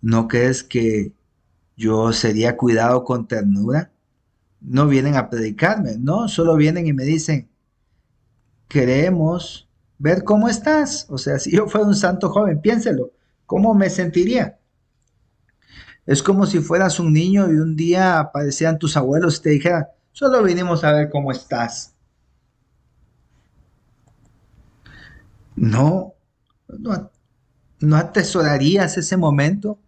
Speaker 1: ¿No crees que yo sería cuidado con ternura? No vienen a predicarme, no, solo vienen y me dicen, queremos ver cómo estás. O sea, si yo fuera un santo joven, piénselo, ¿cómo me sentiría? Es como si fueras un niño y un día aparecieran tus abuelos y te dijeran, solo vinimos a ver cómo estás. No, no, no atesorarías ese momento,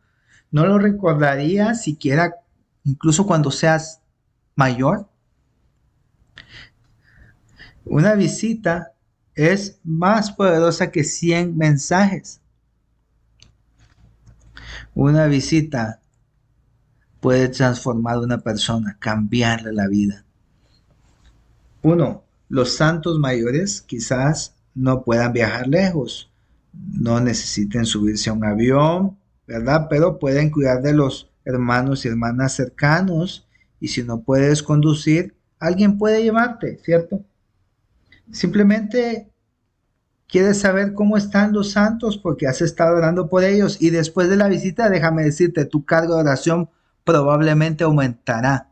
Speaker 1: no lo recordarías siquiera, incluso cuando seas mayor. Una visita es más poderosa que 100 mensajes. Una visita puede transformar a una persona, cambiarle la vida. Uno, los santos mayores quizás no puedan viajar lejos, no necesiten subirse a un avión, ¿verdad? Pero pueden cuidar de los hermanos y hermanas cercanos, y si no puedes conducir, alguien puede llevarte, ¿cierto? Simplemente quieres saber cómo están los santos porque has estado orando por ellos, y después de la visita, déjame decirte, tu cargo de oración probablemente aumentará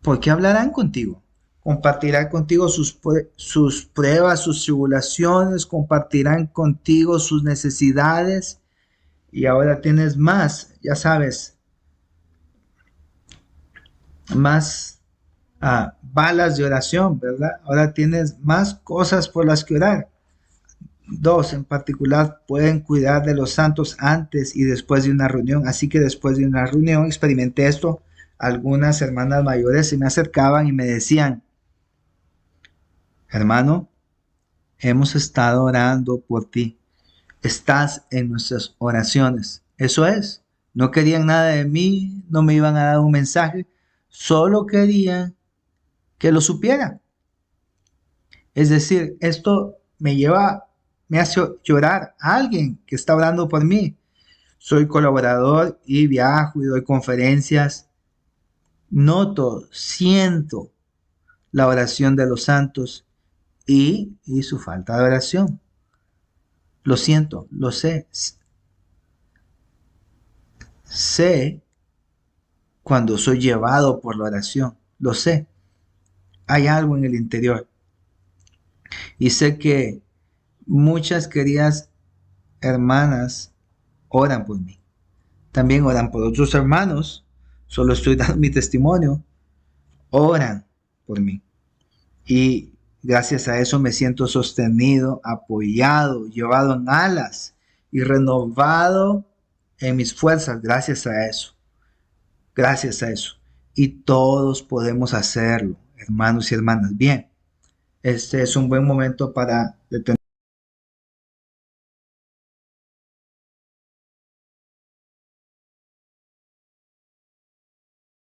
Speaker 1: porque hablarán contigo. Compartirán contigo sus pruebas, sus tribulaciones, compartirán contigo sus necesidades, y ahora tienes más, ya sabes, más balas de oración, ¿verdad? Ahora tienes más cosas por las que orar. Dos, en particular, pueden cuidar de los santos antes y después de una reunión. Así que después de una reunión experimenté esto. Algunas hermanas mayores se me acercaban y me decían, hermano, hemos estado orando por ti. Estás en nuestras oraciones. Eso es. No querían nada de mí, no me iban a dar un mensaje, solo querían que lo supiera. Es decir, esto me hace llorar a alguien que está orando por mí. Soy colaborador y viajo y doy conferencias. Noto, siento la oración de los santos y su falta de oración. Lo siento, lo sé. Sé cuando soy llevado por la oración. Lo sé. Hay algo en el interior. Y sé que muchas queridas hermanas oran por mí. También oran por otros hermanos. Solo estoy dando mi testimonio. Oran por mí. Y gracias a eso me siento sostenido, apoyado, llevado en alas y renovado en mis fuerzas gracias a eso. Gracias a eso. Y todos podemos hacerlo, hermanos y hermanas. Bien, este es un buen momento para detener.